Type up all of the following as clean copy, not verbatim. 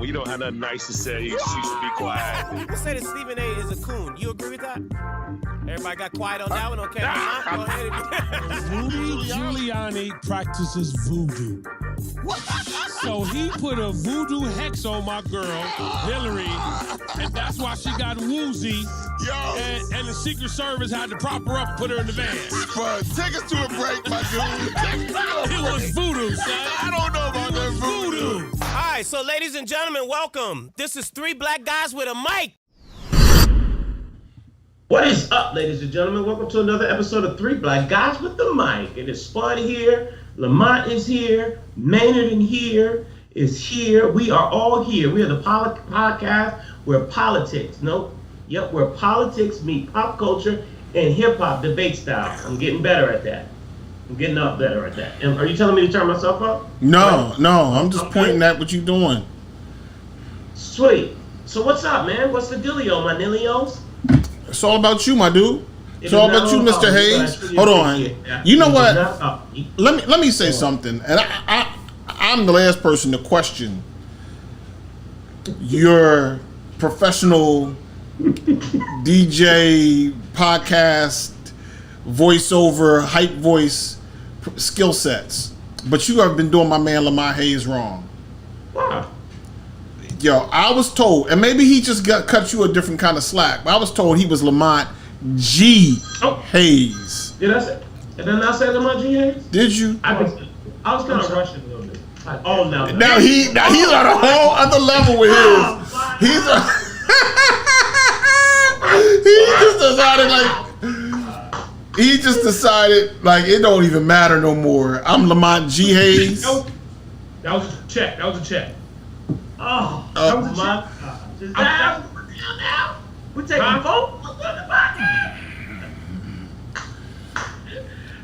You don't have nothing nice to say. You should be quiet. People say that Stephen A. is a coon. You agree with that? Everybody got quiet on that one? Okay, go ahead. Rudy Giuliani practices voodoo. So he put a voodoo hex on my girl, Hillary, and that's why she got woozy. And the Secret Service had to prop her up and put her in the van. But take us to a break, my dude. It was voodoo, son. I don't know about that voodoo. All right, so ladies and gentlemen, welcome. This is Three Black Guys with a Mic. What is up, ladies and gentlemen? Welcome to another episode of Three Black Guys with the Mic. It is fun here. Lamont is here. Maynard in here is here. We are all here. We are the podcast where politics, where politics meet pop culture and hip hop debate style. I'm getting better at that. I'm getting up better at that. And are you telling me to turn myself up? No, I'm just pointing at what you're doing. Sweet. So what's up, man? What's the dealio, my nillios? It's all about you, my dude. It's all about you, Mr. Hayes. Hold on. You know what? Let me say something. And I'm the last person to question your professional DJ, podcast, voiceover, hype voice skill sets. But you have been doing my man Lamont Hayes wrong. Wow. Yo, I was told, and maybe he just cut you a different kind of slack, but I was told he was Lamont G. Hayes. Did I say? Did I not say Lamont G. Hayes? Did you? I was kind of rushing a little bit. Now he's on a whole other level with his. He just decided like it don't even matter no more. I'm Lamont G. Hayes. Nope. That was a check. That was a check. Oh, that was a check. Now we're taking vote.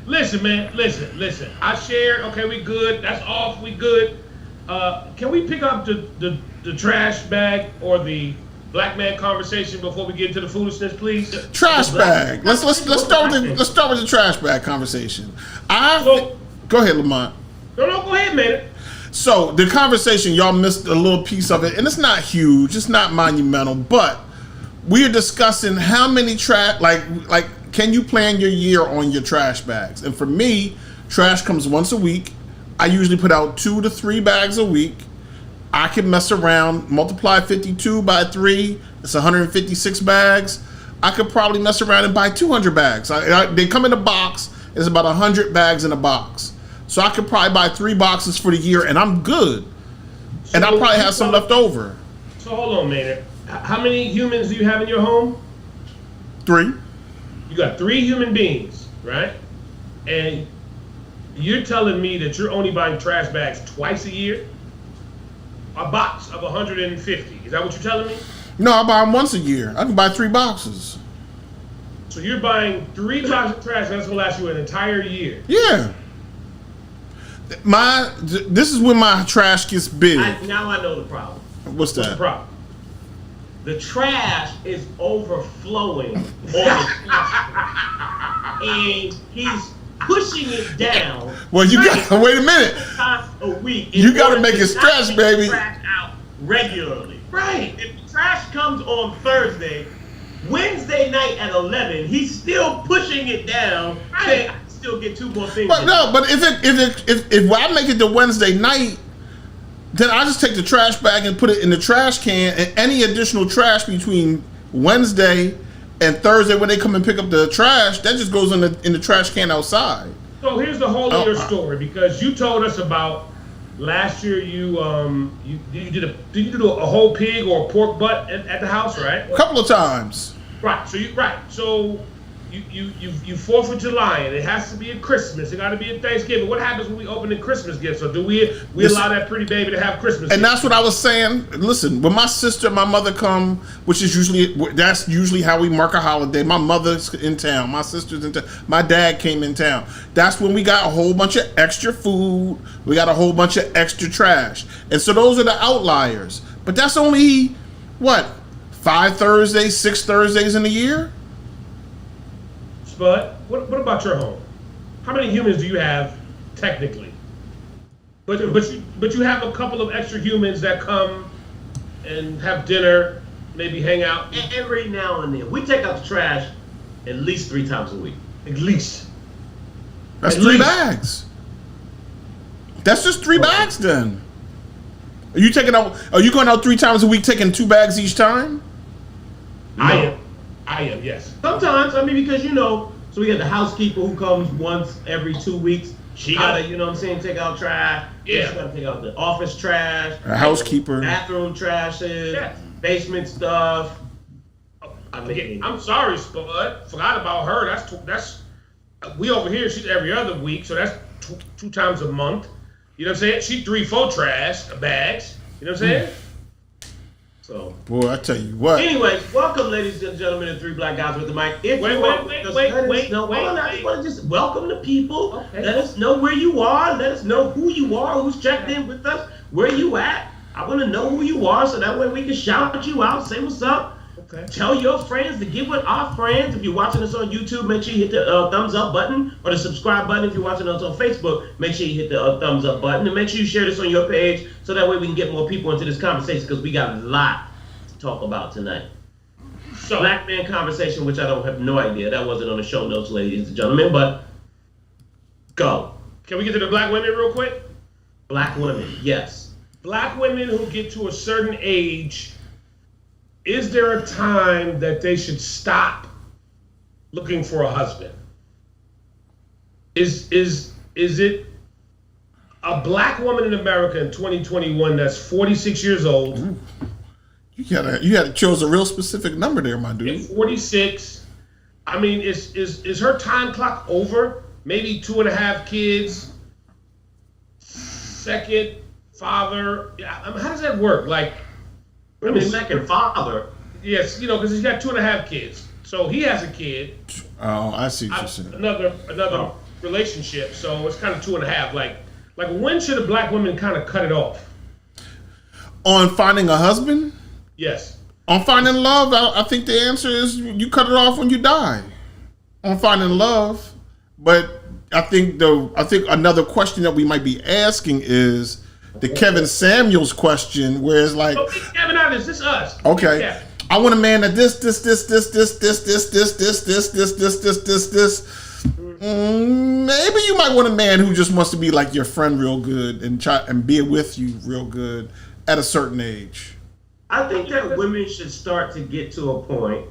Listen, man. Listen. I shared. Okay, we good. That's off. We good. Can we pick up the trash bag or the black man conversation before we get into the foolishness, please? Trash bag. Let's start with the trash bag conversation. Go ahead, Lamont. No, go ahead, man. So the conversation, y'all missed a little piece of it, and it's not huge, it's not monumental, but we are discussing how many trash, like, can you plan your year on your trash bags? And for me, trash comes once a week. I usually put out 2 to 3 bags a week. I can mess around, multiply 52 by 3, it's 156 bags. I could probably mess around and buy 200 bags. They come in a box, it's about 100 bags in a box. So I could probably buy 3 boxes for the year and I'm good. And I'll probably have some left over. So hold on, Maynard. How many humans do you have in your home? 3. You got 3 human beings, right? And you're telling me that you're only buying trash bags twice a year? A box of 150. Is that what you're telling me? No, I buy them once a year. I can buy 3 boxes. So you're buying 3 boxes of trash that's gonna last you an entire year? Yeah. This is when my trash gets big. Now I know the problem. What's that? What's the problem? The trash is overflowing on the and he's pushing it down. Well, you got wait a minute. Times a week. You got to make it stretch, baby. Trash out regularly. Right. If the trash comes on Thursday, Wednesday night at 11, he's still pushing it down. Saying, I can still get 2 more things. But no, but if I make it to Wednesday night, then I just take the trash bag and put it in the trash can, and any additional trash between Wednesday and Thursday when they come and pick up the trash, that just goes in the trash can outside. So here's the whole of your story, because you told us about last year you did a whole pig or a pork butt at the house, right? A couple of times. Right. So you 4th of July, and it has to be at Christmas. It got to be at Thanksgiving. What happens when we open the Christmas gifts? So do we allow that pretty baby to have Christmas gifts? And that's what I was saying. Listen, when my sister and my mother come, that's usually how we mark a holiday. My mother's in town. My sister's in town. My dad came in town. That's when we got a whole bunch of extra food. We got a whole bunch of extra trash. And so those are the outliers. But that's only, 5 Thursdays, 6 Thursdays in a year? But what about your home? How many humans do you have technically? But you have a couple of extra humans that come and have dinner, maybe hang out. Every now and then. We take out the trash at least 3 times a week. At least. That's At 3 least. bags. That's just 3 bags then. Are you going out 3 times a week taking 2 bags each time? I am, yes. Sometimes, I mean, because so we got the housekeeper who comes once every 2 weeks. She gotta, you know what I'm saying, take out trash. Yeah. She gotta take out the office trash. A housekeeper. Bathroom trashes. Yeah. Basement stuff. I'm sorry, Spud. Forgot about her. That's we over here. She's every other week, so that's 2 times a month. You know what I'm saying? She 3-4 trash bags. You know what I'm saying? So, boy, I tell you what. Anyways, welcome, ladies and gentlemen, to 3 Black Guys with the Mic. If Wait, you wait, want, wait, just wait, let us wait, know. wait, Hold on, I wait. just want to just welcome the people. Okay. Let us know where you are. Let us know who you are, who's checked in with us, where you at. I want to know who you are, so that way we can shout you out, say what's up. Okay. Tell your friends to get with our friends. If you're watching us on YouTube, make sure you hit the thumbs up button or the subscribe button. If you're watching us on Facebook, make sure you hit the thumbs up button. And make sure you share this on your page so that way we can get more people into this conversation, because we got a lot to talk about tonight. So, Black man conversation, which I don't have no idea. That wasn't on the show notes, ladies and gentlemen, but go. Can we get to the black women real quick? Black women, yes. Black women who get to a certain age, is there a time that they should stop looking for a husband? Is it a black woman in America in 2021 that's 46 years old? Ooh. You had chose a real specific number there, my dude. 46. I mean, is her time clock over? Maybe 2.5 kids, second father. How does that work? Like, I mean, second father. yes, because he's got 2.5 kids. So he has a kid. Oh, I see what you're saying. Another relationship. So it's kind of 2.5. Like when should a black woman kind of cut it off? On finding a husband? Yes. On finding love, I think the answer is you cut it off when you die. On finding love. But I think another question that we might be asking is the Kevin Samuels question, where it's like, Kevin, out is this us? okay, Yeah. I want a man that this. Maybe you might want a man who just wants to be like your friend real good and try and be with you real good at a certain age. I think that women should start to get to a point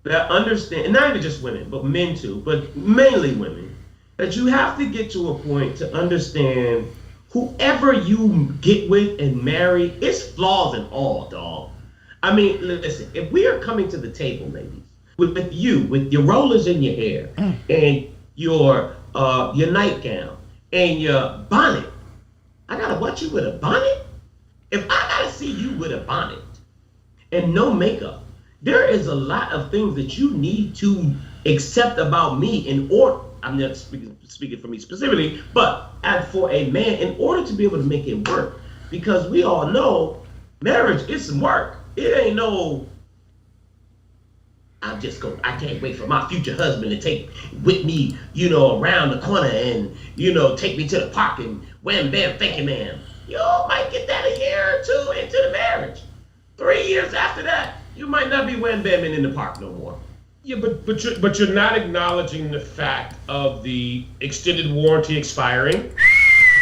that understand, and not even just women, but men too, but mainly women, that you have to get to a point to understand whoever you get with and marry, it's flaws and all, dog. I mean, listen, if we are coming to the table, ladies, with you, with your rollers in your hair, and your nightgown, and your bonnet, I gotta watch you with a bonnet? If I gotta see you with a bonnet and no makeup, there is a lot of things that you need to accept about me in order, I'm not speaking for me specifically, but as for a man, in order to be able to make it work. Because we all know marriage is some work. It ain't no, I can't wait for my future husband to take with me, around the corner and, take me to the park and wham, bam, thank you, ma'am. You might get that a year or 2 into the marriage. 3 years after that, you might not be wham, bamming in the park no more. Yeah, but you're not acknowledging the fact of the extended warranty expiring.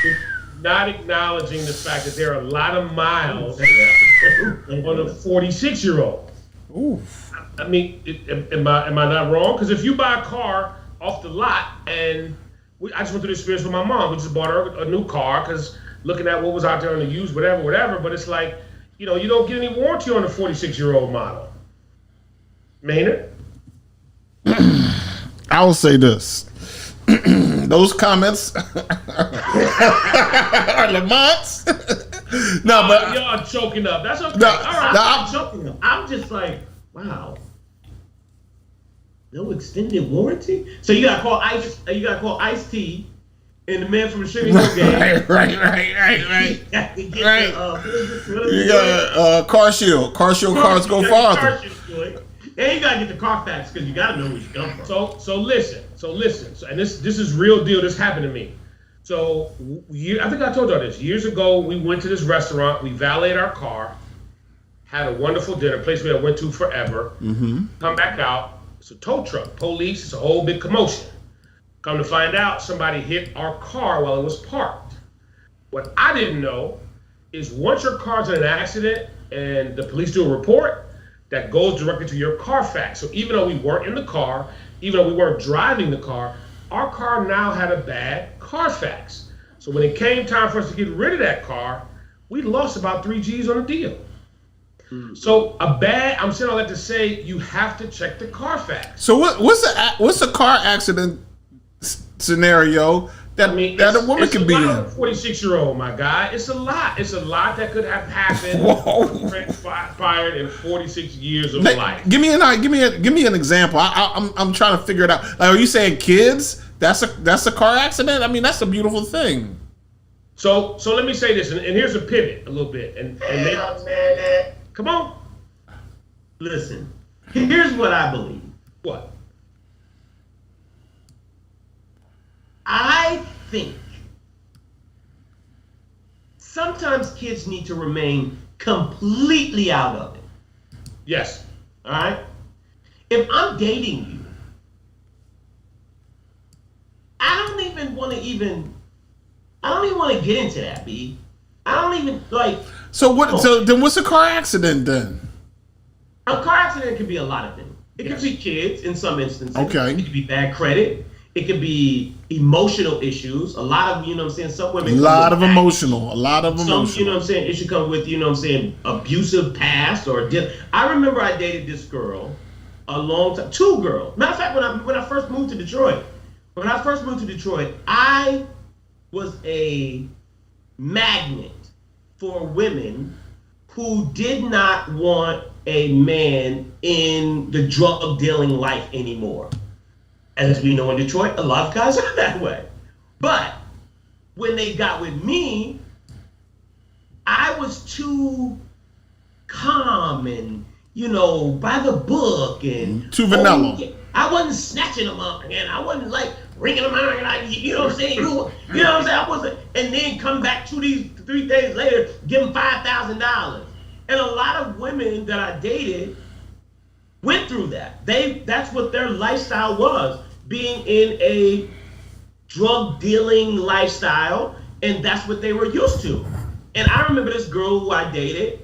You're not acknowledging the fact that there are a lot of miles on a 46-year-old. Ooh. I mean, am I not wrong? Because if you buy a car off the lot, and I just went through the experience with my mom. We just bought her a new car because looking at what was out there on the used, whatever. But it's like, you don't get any warranty on a 46-year-old model. Maynard? I will say this. Those comments are Lamont's. No, but y'all choking up. That's okay. No, All right. no, I'm joking. I'm just like, wow. No extended warranty? So you gotta call Ice-T and the man from the Sugar Hill Gang. right. You got Car Shield. Car Shield cars go farther. And you gotta get the Carfax because you gotta know where you come from. So listen. And this is real deal. This happened to me. So I think I told y'all this. Years ago, we went to this restaurant. We valeted our car. had a wonderful dinner, place we had went to forever. Come back out, it's a tow truck, police, it's a whole big commotion. Come to find out, somebody hit our car while it was parked. What I didn't know is once your car's in an accident and the police do a report, that goes directly to your Carfax. So even though we weren't in the car, even though we weren't driving the car, our car now had a bad Carfax. So when it came time for us to get rid of that car, we lost about 3 G's on the deal. So I'm saying all that to say you have to check the Carfax. So what's a car accident scenario that a woman can be in? 46-year-old, my guy. It's a lot. It's a lot that could have happened. Transpired in 46 years of life. Give me an example. I'm trying to figure it out. Like, are you saying kids? That's a car accident? I mean, that's a beautiful thing. So let me say this, and here's a pivot a little bit. And come on. Listen, here's what I believe. What? I think sometimes kids need to remain completely out of it. Yes. All right? If I'm dating you, I don't even want to get into that, B. I don't even like. So what? So then, what's a car accident then? A car accident could be a lot of things. It could be kids in some instances. Okay. It could be bad credit. It could be emotional issues. A lot of, some women. A lot of emotional. Some, it should come with, abusive past or. I remember I dated this girl a long time. 2 girls. Matter of fact, when I first moved to Detroit, I was a magnet for women who did not want a man in the drug dealing life anymore. As we know in Detroit, a lot of guys are that way. But when they got with me, I was too calm and, by the book and too vanilla. I wasn't snatching them up, and I wasn't like ringing them out, you know what I'm saying? I wasn't, and then come back 3 days later, give them $5,000. And a lot of women that I dated went through that. That's what their lifestyle was, being in a drug dealing lifestyle, and that's what they were used to. And I remember this girl who I dated.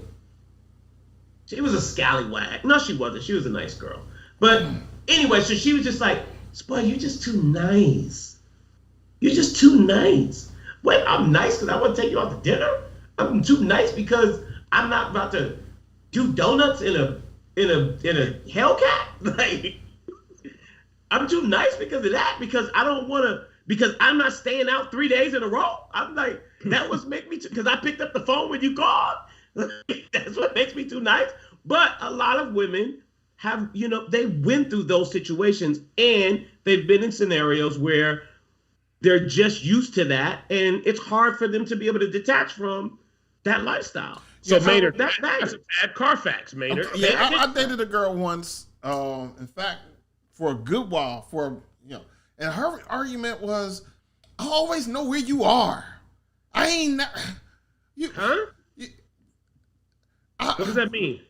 She was a scallywag. No, she wasn't. She was a nice girl. But anyway, so she was just like, "Boy, you're just too nice. You're just too nice." Wait, I'm nice because I want to take you out to dinner? I'm too nice because I'm not about to do donuts in a Hellcat? Like, I'm too nice because of that, because I don't want to, because I'm not staying out 3 days in a row. I'm like, that was make me, because I picked up the phone when you called. That's what makes me too nice. But a lot of women have, they went through those situations, and they've been in scenarios where they're just used to that, and it's hard for them to be able to detach from that lifestyle. So, Maynard, that's a bad Carfax, Maynard. Yeah, I dated a girl once, in fact, for a good while, and her argument was, "I always know where you are. I ain't you." Huh? What does that mean?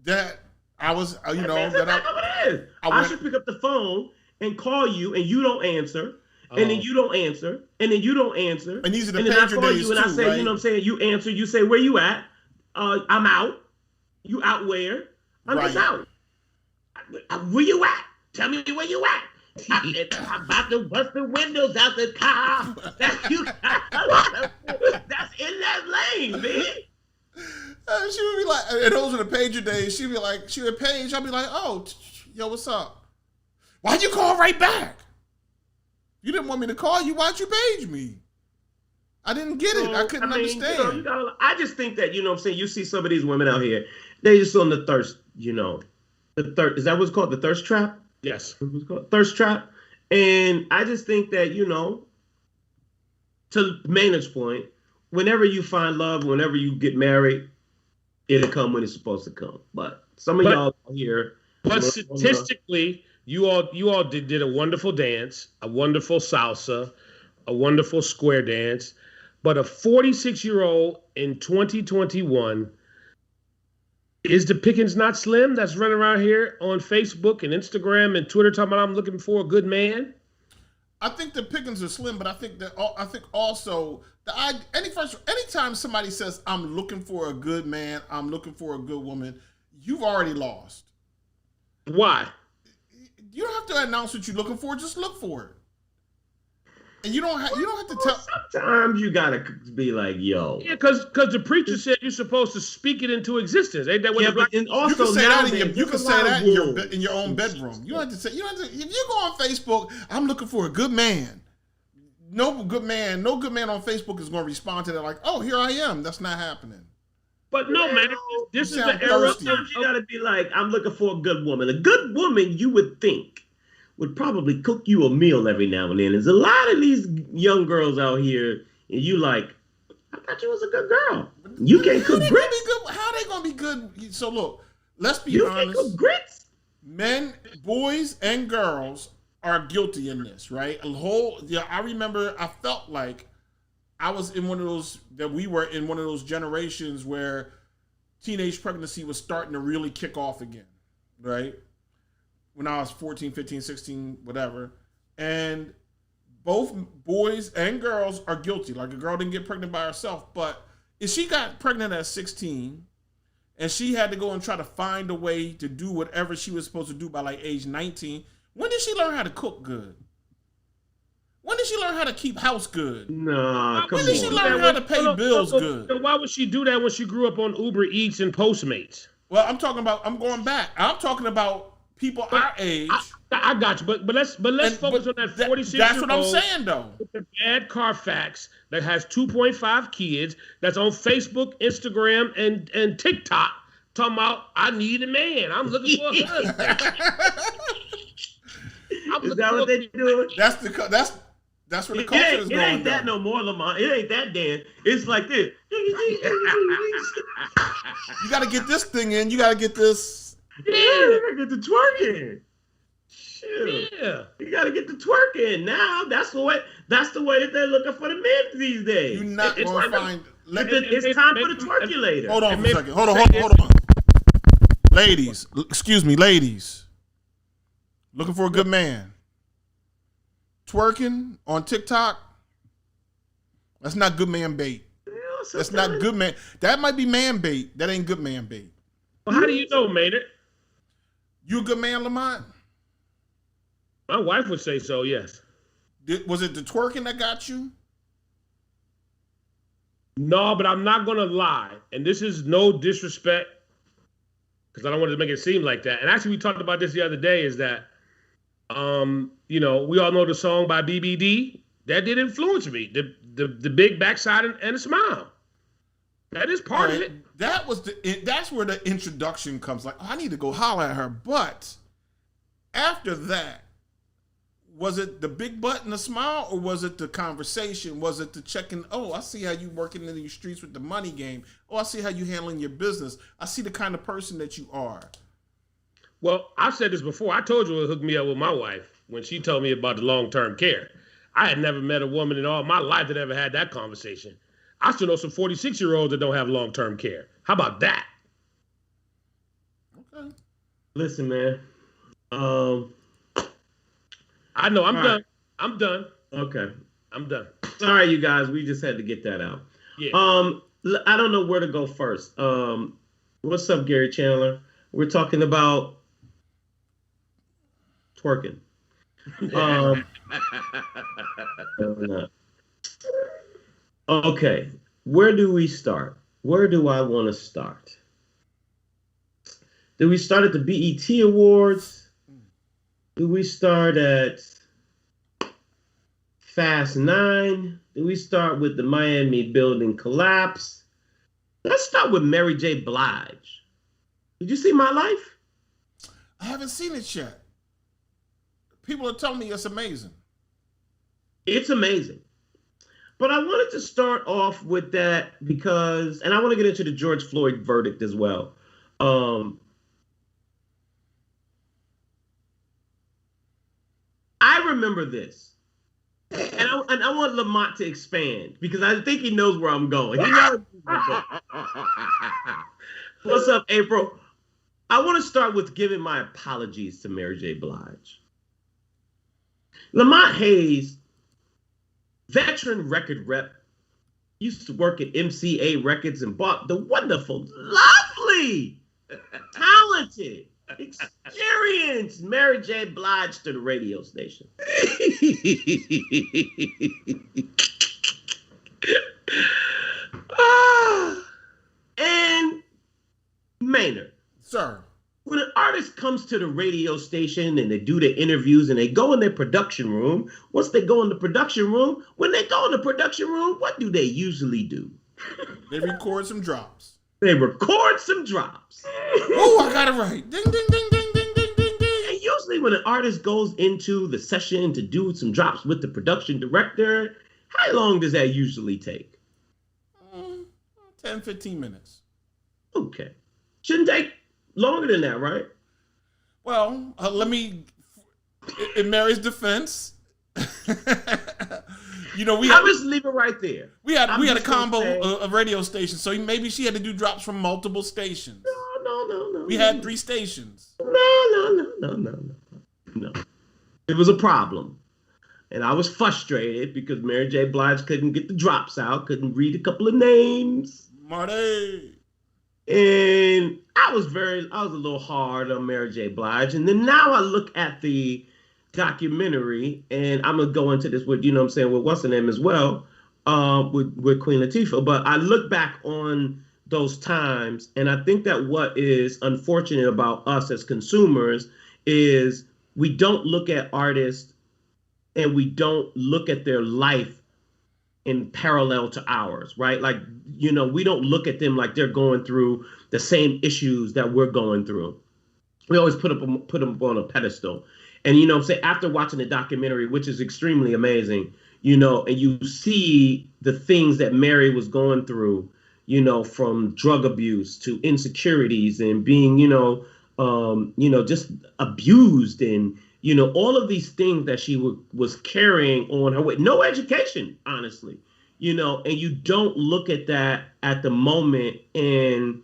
That I was, That's not what it is. I should pick up the phone and call you, and you don't answer. And then you don't answer, and then you don't answer. And these are the and then I pager call days you, and too, I say, right? you know what I'm saying? You answer, you say, "Where you at?" "I'm out." "You out where?" "I'm just out." "Where you at? Tell me where you at." "I'm about to bust the windows out the car." That's in that lane, man. She would be like, and those were the pager days. She would page. I'd be like, "Oh, yo, what's up? Why'd you call right back? You didn't want me to call you. Why'd you page me?" I didn't get it. I couldn't understand. I just think that, you know what I'm saying, you see some of these women out here, they just on the thirst, the thirst, is that what's called, the thirst trap? Yes. What's called? Thirst trap. And I just think that, to Maynard's point, whenever you find love, whenever you get married, it'll come when it's supposed to come. But some of y'all here. But statistically, you all did a wonderful dance, a wonderful salsa, a wonderful square dance. But a 46-year-old in 2021 Is the pickings not slim that's running around here on Facebook and Instagram and Twitter talking about I'm looking for a good man? I think the pickings are slim, but I think also anytime somebody says I'm looking for a good man, I'm looking for a good woman, you've already lost. Why? You don't have to announce what you're looking for. Just look for it. And you don't have to tell. Sometimes you gotta be like, yo. Yeah, because the preacher said you're supposed to speak it into existence. Ain't that what Yeah, the black? but and You also can say that nowadays, in your own bedroom. You don't have to say. You don't have to. If you go on Facebook, I'm looking for a good man. No good man on Facebook is going to respond to that like, oh, here I am. That's not happening. But no, man, this is the sound era. thirsty. Sometimes you gotta be like, I'm looking for a good woman. A good woman, you would think, would probably cook you a meal every now and then. There's a lot of these young girls out here, and you like, I thought you was a good girl. You can't cook grits. How they going to be good? So look, let's be You can't honest. cook grits. Men, boys, and girls are guilty in this, right? I remember I felt like I was in we were in one of those generations where teenage pregnancy was starting to really kick off again, right? When I was 14, 15, 16, whatever. And both boys and girls are guilty. Like, a girl didn't get pregnant by herself, but if she got pregnant at 16 and she had to go and try to find a way to do whatever she was supposed to do by like age 19, when did she learn how to cook good? When did she learn how to keep house good? Nah, come When did she on. learn how to pay bills good? Why would she do that when she grew up on Uber Eats and Postmates? Well, I'm going back. I'm talking about people our age. I got you, but let's focus on that 46-year-old. That's what I'm saying, though. With the bad Carfax that has 2.5 kids, that's on Facebook, Instagram, and TikTok, talking about I need a man. I'm looking for a husband. Is that what they doing? That's where the culture is going. It ain't that no more, Lamont. It ain't that, Dan. It's like this. You got to get this thing in. You got to get this. Yeah, you gotta get the twerking. Shoot. Yeah. You gotta get the twerking. Now that's the way that they're looking for the men these days. You're not going to find. It's time for the twerkulator. Hold on for a second. Hold on. Ladies, excuse me, ladies. Looking for a good man. Twerking on TikTok. That's not good man bait. That's not good man. That might be man bait. That ain't good man bait. Well, how do you know, Maynard? You a good man, Lamont? My wife would say so, yes. Was it the twerking that got you? No, but I'm not going to lie. And this is no disrespect, because I don't want to make it seem like that. And actually, we talked about this the other day, is that, we all know the song by BBD. That did influence me. The big backside and a smile. That is part of it. That's where the introduction comes. Like, oh, I need to go holler at her. But after that, was it the big butt and the smile, or was it the conversation? Was it the checking? Oh, I see how you working in these streets with the money game. Oh, I see how you handling your business. I see the kind of person that you are. Well, I've said this before. I told you it hooked me up with my wife when she told me about the long-term care. I had never met a woman in all my life that ever had that conversation. I still know some 46-year-olds that don't have long-term care. How about that? Okay. Listen, man. I know. I'm done. Right. I'm done. Okay. I'm done. All right, you guys. We just had to get that out. Yeah. I don't know where to go first. What's up, Gary Chandler? We're talking about twerking. Okay. Where do we start? Where do I want to start? Do we start at the BET Awards? Do we start at Fast 9? Do we start with the Miami building collapse? Let's start with Mary J. Blige. Did you see My Life? I haven't seen it yet. People are telling me it's amazing. It's amazing. But I wanted to start off with that because, and I want to get into the George Floyd verdict as well. I remember this. And I want Lamont to expand because I think he knows where I'm going. He knows where I'm going. What's up, April? I want to start with giving my apologies to Mary J. Blige. Lamont Hayes, veteran record rep, used to work at MCA Records and brought the wonderful, lovely, talented, experienced Mary J. Blige to the radio station. And Maynard. Sir. When an artist comes to the radio station and they do their interviews and they go in their production room, once they go in the production room, when they go in the production room, what do they usually do? They record some drops. They record some drops. Oh, I got it right. Ding, ding, ding, ding, ding, ding, ding, ding. And usually when an artist goes into the session to do some drops with the production director, how long does that usually take? 10, 15 minutes. Okay. Shouldn't take longer than that, right? Well, let me, in Mary's defense, you know, I'll just leave it right there. We had a combo of radio stations, so maybe she had to do drops from multiple stations. No. We had 3 stations. No. It was a problem. And I was frustrated because Mary J. Blige couldn't get the drops out, couldn't read a couple of names. Marty. And I was a little hard on Mary J. Blige. And then now I look at the documentary, and I'm gonna go into this with, with what's her name as well, with Queen Latifah. But I look back on those times, and I think that what is unfortunate about us as consumers is we don't look at artists and we don't look at their life in parallel to ours, right? Like, we don't look at them like they're going through the same issues that we're going through. We always put them on a pedestal. And, say after watching the documentary, which is extremely amazing, and you see the things that Mary was going through, from drug abuse to insecurities and being, just abused and, all of these things that she was carrying on her with no education, honestly, and you don't look at that at the moment and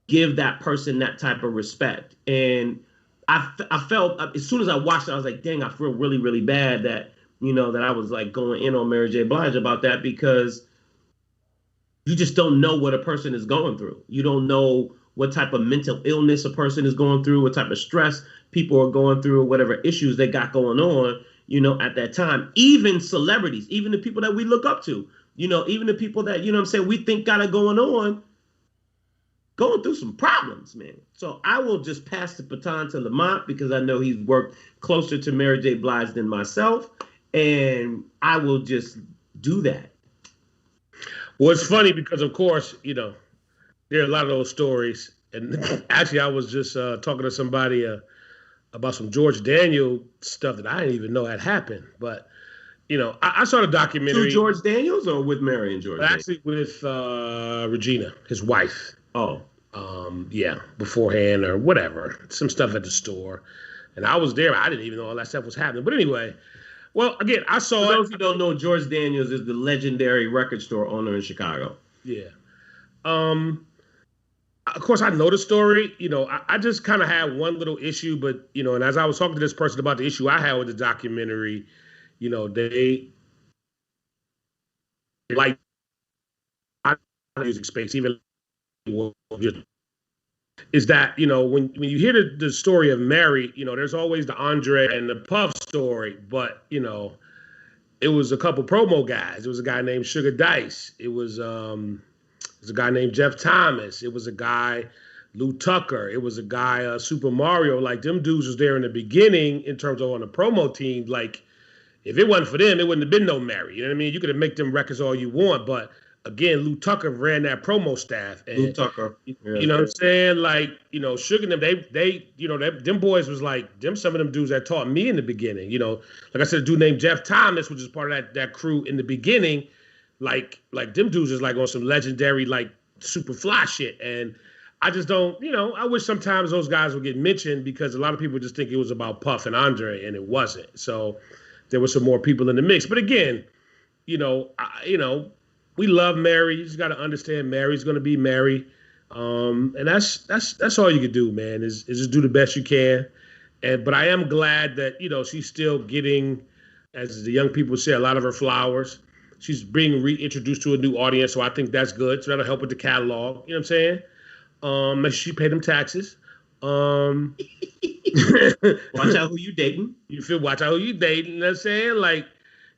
give that person that type of respect. And I felt as soon as I watched it, I was like, dang, I feel really, really bad that, that I was like going in on Mary J. Blige about that, because you just don't know what a person is going through. You don't know what type of mental illness a person is going through, what type of stress people are going through, whatever issues they got going on, at that time. Even celebrities, even the people that we look up to, even the people that, we think got it going through some problems, man. So I will just pass the baton to Lamont because I know he's worked closer to Mary J. Blige than myself, and I will just do that. Well, it's funny because, of course, there are a lot of those stories. And actually, I was just talking to somebody about some George Daniel stuff that I didn't even know had happened. But, I saw the documentary. To George Daniels or with Mary and George? Actually, with Regina, his wife. Oh. Beforehand or whatever. Some stuff at the store. And I was there. I didn't even know all that stuff was happening. But anyway, well, again, I saw For those who don't know, George Daniels is the legendary record store owner in Chicago. Yeah. Of course, I know the story. I just kind of had one little issue, but, and as I was talking to this person about the issue I had with the documentary, they like music space, even is that, when you hear the story of Mary, there's always the Andre and the Puff story, but, it was a couple promo guys. It was a guy named Sugar Dice. It was a guy named Jeff Thomas. It was a guy, Lou Tucker. It was a guy, Super Mario. Like, them dudes was there in the beginning in terms of on the promo team. Like, if it wasn't for them, it wouldn't have been no Mary. You know what I mean? You could have make them records all you want, but again, Lou Tucker ran that promo staff. And, Lou Tucker. You know what I'm saying? Like, Sugar and them, them boys was like, some of them dudes that taught me in the beginning. Like I said, a dude named Jeff Thomas, which is part of that crew in the beginning. Like them dudes is like on some legendary, like super fly shit. And I just don't, I wish sometimes those guys would get mentioned because a lot of people just think it was about Puff and Andre, and it wasn't. So there were some more people in the mix. But again, we love Mary. You just got to understand Mary's going to be Mary. And that's all you can do, man, is just do the best you can. But I am glad that, she's still getting, as the young people say, a lot of her flowers. She's being reintroduced to a new audience, so I think that's good. So that'll help with the catalog. You know what I'm saying? Make sure she pay them taxes. Watch out who you dating. Watch out who you dating. You know what I'm saying? Like,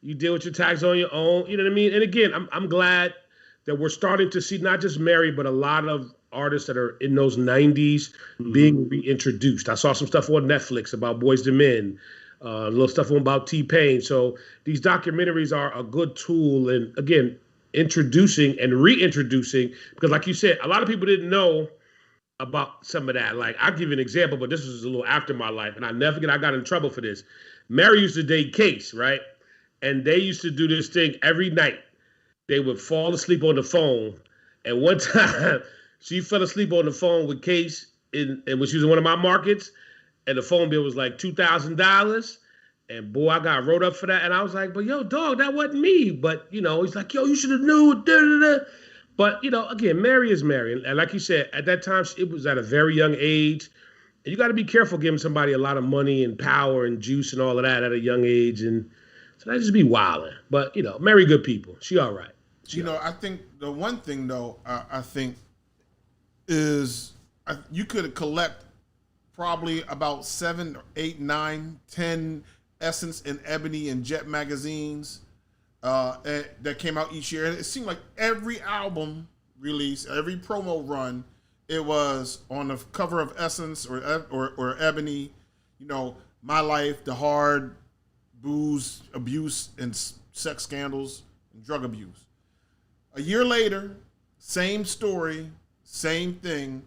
you deal with your taxes on your own. You know what I mean? And again, I'm glad that we're starting to see not just Mary, but a lot of artists that are in those 90s being reintroduced. I saw some stuff on Netflix about Boyz II Men, a little stuff about T-Pain. So these documentaries are a good tool in, again, introducing and reintroducing, because like you said, a lot of people didn't know about some of that. Like, I'll give you an example, but this was a little after my life, and I never forget I got in trouble for this. Mary used to date Case, right? And they used to do this thing every night. They would fall asleep on the phone, and one time she fell asleep on the phone with Case and when she was in one of my markets, and the phone bill was like $2,000. And boy, I got wrote up for that. And I was like, but yo, dog, that wasn't me. But, he's like, yo, you should have knew. Da, da, da. But, again, Mary is Mary. And like you said, at that time, it was at a very young age. And you got to be careful giving somebody a lot of money and power and juice and all of that at a young age. And so that just be wilding. But, Mary good people. She all right. I think the one thing, though, I think is you could collect probably about 7, 8, 9, 10 Essence and Ebony and Jet magazines that came out each year. And it seemed like every album release, every promo run, it was on the cover of Essence or Ebony, my life, the hard booze, abuse, and sex scandals and drug abuse. A year later, same story, same thing,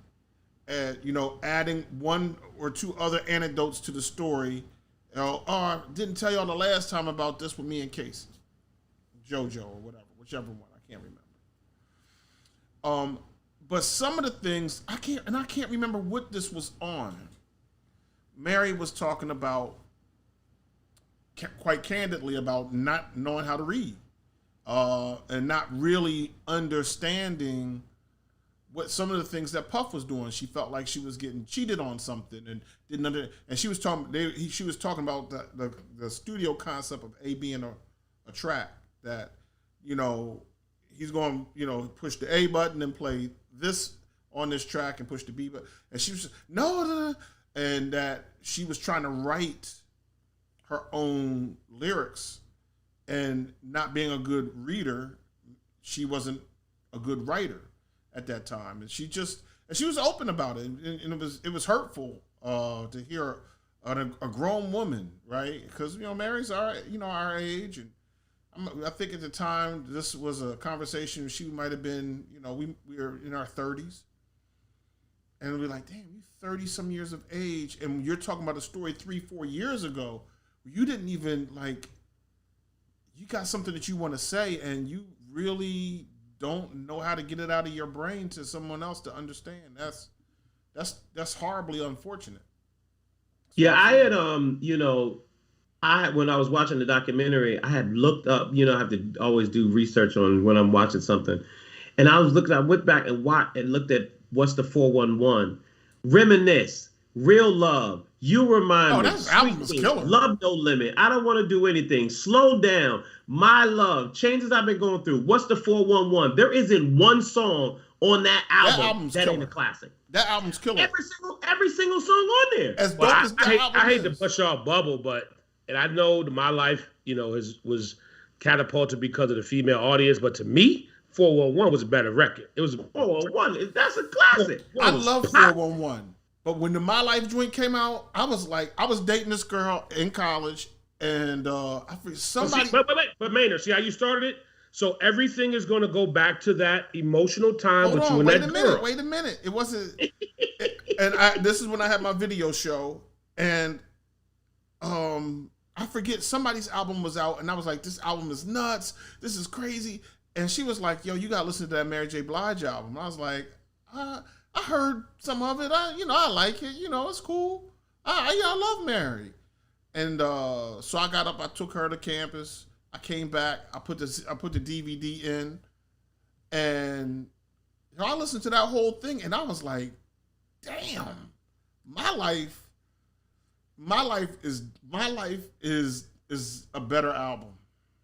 adding one or two other anecdotes to the story. I didn't tell y'all the last time about this with me and Casey, JoJo or whatever, whichever one, I can't remember. But some of the things I can't remember what this was on. Mary was talking about, quite candidly, about not knowing how to read, and not really understanding what some of the things that Puff was doing. She felt like she was getting cheated on something and didn't and she was talking about the studio concept of A being a track that, he's going to push the A button and play this on this track and push the B button. And she was no, and that she was trying to write her own lyrics, and not being a good reader, she wasn't a good writer at that time, and she was open about it, and it was hurtful to hear a grown woman, right? Because Mary's our age, and I think at the time this was a conversation she might have been, we were in our 30s, and we're like, damn, you 30 some years of age, and you're talking about a story 3-4 years ago, you didn't even you got something that you want to say, and you really don't know how to get it out of your brain to someone else to understand. That's horribly unfortunate. Yeah, I had when I was watching the documentary, I had looked up, I have to always do research on when I'm watching something. And I went back and looked at what's the 411. Reminisce, Real Love, You Remind Me, that album was killer. Love No Limit, I Don't Want to Do Anything, Slow Down, My Love, Changes I've Been Going Through, What's the 411. There isn't one song on that album that ain't a classic. That album's killer. Every single song on there. As dope as that album I hate to push y'all bubble, and I know that my life, was catapulted because of the female audience, but to me, 411 was a better record. It was 411. That's a classic. I love 411. But when the My Life joint came out, I was dating this girl in college, and somebody. But Maynard, see how you started it? So everything is going to go back to that emotional time with you and that girl. Wait a minute. It wasn't. This is when I had my video show, and I forget, somebody's album was out, and I was like, this album is nuts. This is crazy. And she was like, yo, you got to listen to that Mary J. Blige album. And I was like, I heard some of it. I like it. It's cool. I love Mary. And so I got up. I took her to campus. I came back. I put the DVD in, and I listened to that whole thing, and I was like, damn, my life is a better album.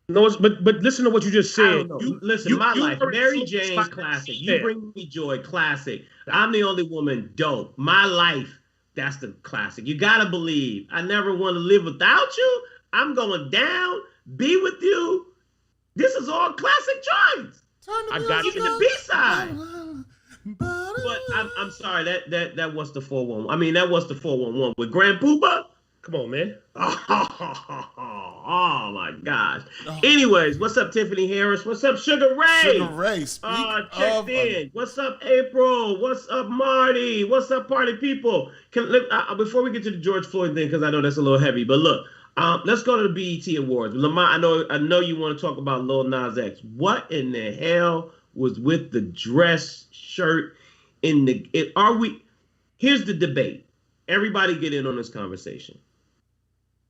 No, but listen to what you just I said. don't know. Listen, my life, were Mary so Jane, inspired. classic. Yeah. You Bring Me Joy, classic. I'm the Only Woman, dope. My Life, that's the classic. You gotta believe. I Never Want to Live Without You. I'm Going Down. Be With You. This is all classic joints. I got Even the B-side. But I'm sorry, that was the 411. I mean, that was the 411 with Grand Poopa. Come on, man. Oh my gosh. Anyways, what's up, Tiffany Harris? What's up, Sugar Ray? Sugar Ray, checked in. What's up, April? What's up, Marty? What's up, party people? Before we get to the George Floyd thing, because I know that's a little heavy, but look, let's go to the BET Awards. Lamont, I know you want to talk about Lil Nas X. What in the hell was with the dress shirt? Here's the debate. Everybody get in on this conversation.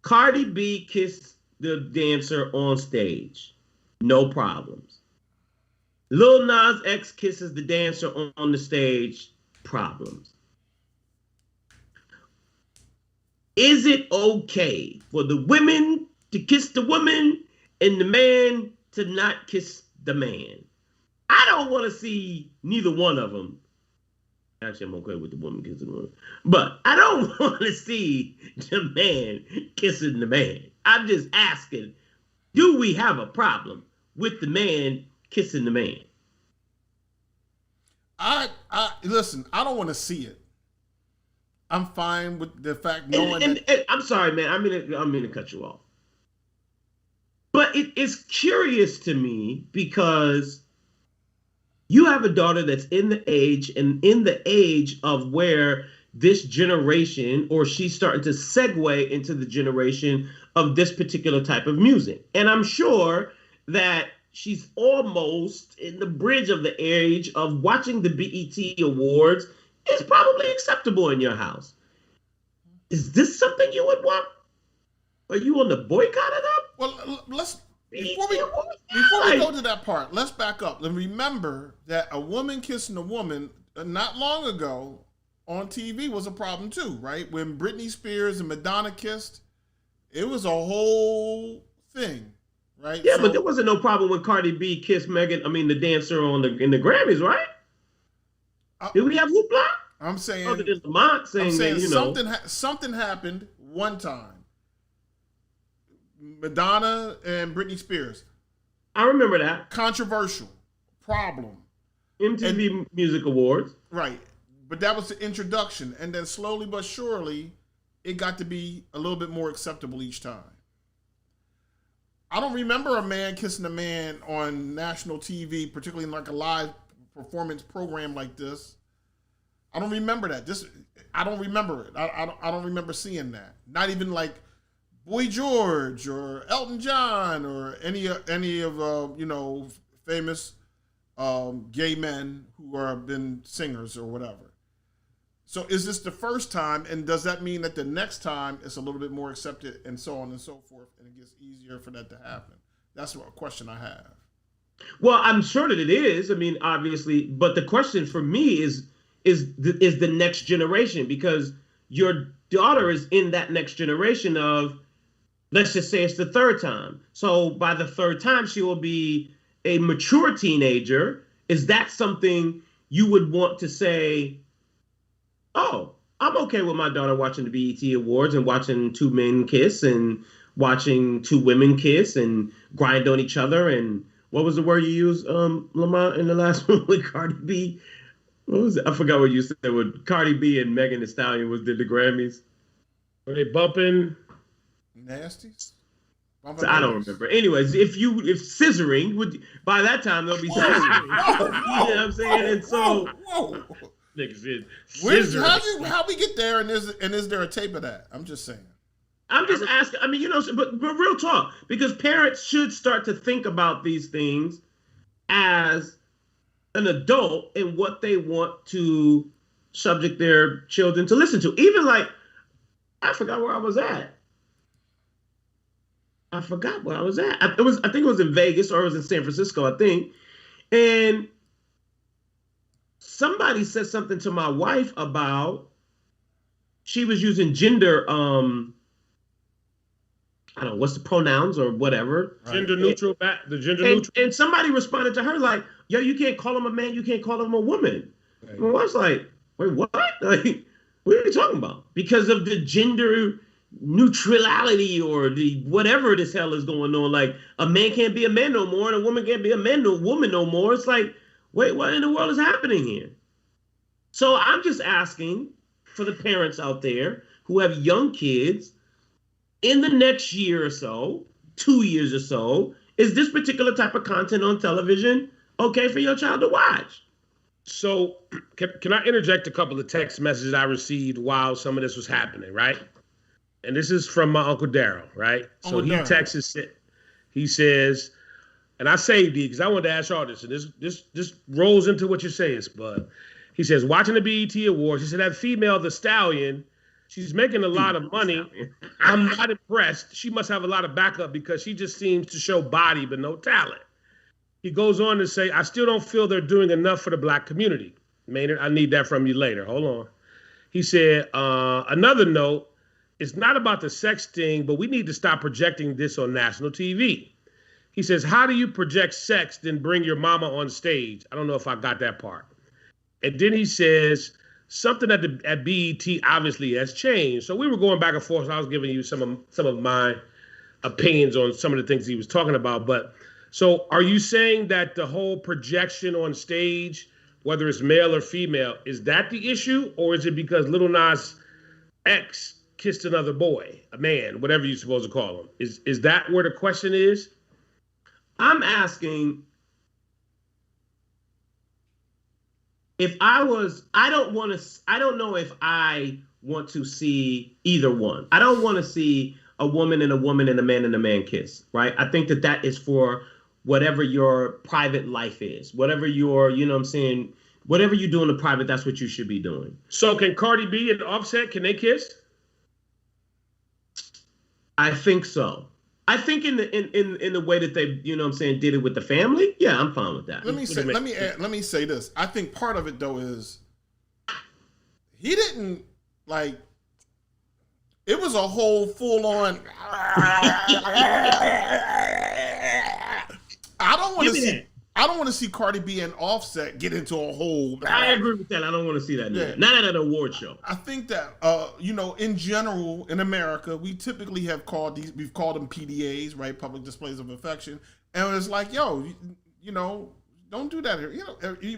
Cardi B kissed the dancer on stage. No problems. Lil Nas X kisses the dancer on the stage. Problems. Is it okay for the women to kiss the woman and the man to not kiss the man? I don't want to see neither one of them. Actually, I'm okay with the woman kissing the woman. But I don't want to see the man kissing the man. I'm just asking, do we have a problem with the man kissing the man? Listen, I don't want to see it. I'm fine with the fact knowing and I'm sorry, man. I'm gonna cut you off. But it is curious to me because you have a daughter that's in the age of where this generation, or she's starting to segue into the generation of this particular type of music. And I'm sure that she's almost in the bridge of the age of watching the BET Awards is probably acceptable in your house. Is this something you would want? Are you on the boycott of them? Well, before we go to that part, let's back up and remember that a woman kissing a woman not long ago on TV was a problem too, right? When Britney Spears and Madonna kissed, it was a whole thing, right? Yeah, but there wasn't no problem when Cardi B kissed the dancer in the Grammys, right? Did we have hoopla? I'm saying, other than Lamont saying that, something happened one time. Madonna and Britney Spears. I remember that. Controversial. Problem. MTV Music Awards. Right. But that was the introduction. And then slowly but surely, it got to be a little bit more acceptable each time. I don't remember a man kissing a man on national TV, particularly in like a live performance program like this. I don't remember that. I don't remember it. I don't remember seeing that. Not even like Boy George or Elton John or any of famous gay men who have been singers or whatever. So is this the first time, and does that mean that the next time it's a little bit more accepted and so on and so forth, and it gets easier for that to happen? That's a question I have. Well, I'm sure that it is. I mean, obviously, but the question for me is the next generation, because your daughter is in that next generation of, let's just say it's the third time. So by the third time, she will be a mature teenager. Is that something you would want to say, oh, I'm okay with my daughter watching the BET Awards and watching two men kiss and watching two women kiss and grind on each other? And what was the word you used, Lamont, in the last one with Cardi B? What was it? I forgot what you said. With Cardi B and Megan Thee Stallion did the Grammys. Were they bumping? Nasty? So I don't remember. Anyways, if scissoring would, by that time they'll be scissoring. You know what I'm saying? And so, how we get there? And is there a tape of that? I'm just saying. I'm just asking. I mean, but real talk, because parents should start to think about these things as an adult and what they want to subject their children to listen to. Even like, I forgot where I was at. I think it was in Vegas, or it was in San Francisco, I think. And somebody said something to my wife about she was using gender, I don't know, what's the pronouns or whatever. Gender neutral, the gender neutral. And somebody responded to her like, yo, you can't call him a man, you can't call him a woman. Right. My wife's like, wait, what? Like, what are you talking about? Because of the gender neutrality or the whatever this hell is going on. Like, a man can't be a man no more and a woman can't be a woman no more. It's like, wait, what in the world is happening here? So I'm just asking for the parents out there who have young kids, in the next year or so, 2 years or so, is this particular type of content on television okay for your child to watch? So can I interject a couple of text messages I received while some of this was happening, right? And this is from my Uncle Daryl, right? So he texts, he says, and I saved it because I wanted to ask y'all this, and this rolls into what you're saying, Spud. He says, watching the BET Awards, he said, that female, the Stallion, she's making a lot of money. I'm not impressed. She must have a lot of backup because she just seems to show body but no talent. He goes on to say, I still don't feel they're doing enough for the black community. Maynard, I need that from you later. Hold on. He said, another note, it's not about the sex thing, but we need to stop projecting this on national TV. He says, how do you project sex, then bring your mama on stage? I don't know if I got that part. And then he says, something at BET obviously has changed. So we were going back and forth. So I was giving you some of my opinions on some of the things he was talking about. But so are you saying that the whole projection on stage, whether it's male or female, is that the issue? Or is it because Lil Nas X kissed another boy, a man, whatever you're supposed to call him? Is that where the question is? I'm asking, if I don't know if I want to see either one. I don't want to see a woman and a man and a man kiss, right? I think that is for whatever your private life is, whatever your, you know what I'm saying, whatever you do in the private, that's what you should be doing. So can Cardi B and Offset, can they kiss? I think so. I think in the way that they, you know what I'm saying, did it with the family. Yeah, I'm fine with that. Let me say this. I think part of it though is he didn't like. It was a whole full on. I don't want to see Cardi B and Offset get into a whole. I agree with that. I don't want to see that. Yeah. Not at an award show. I think that in general in America, we typically we've called them PDAs, right? Public displays of affection, and it's like, yo, don't do that here.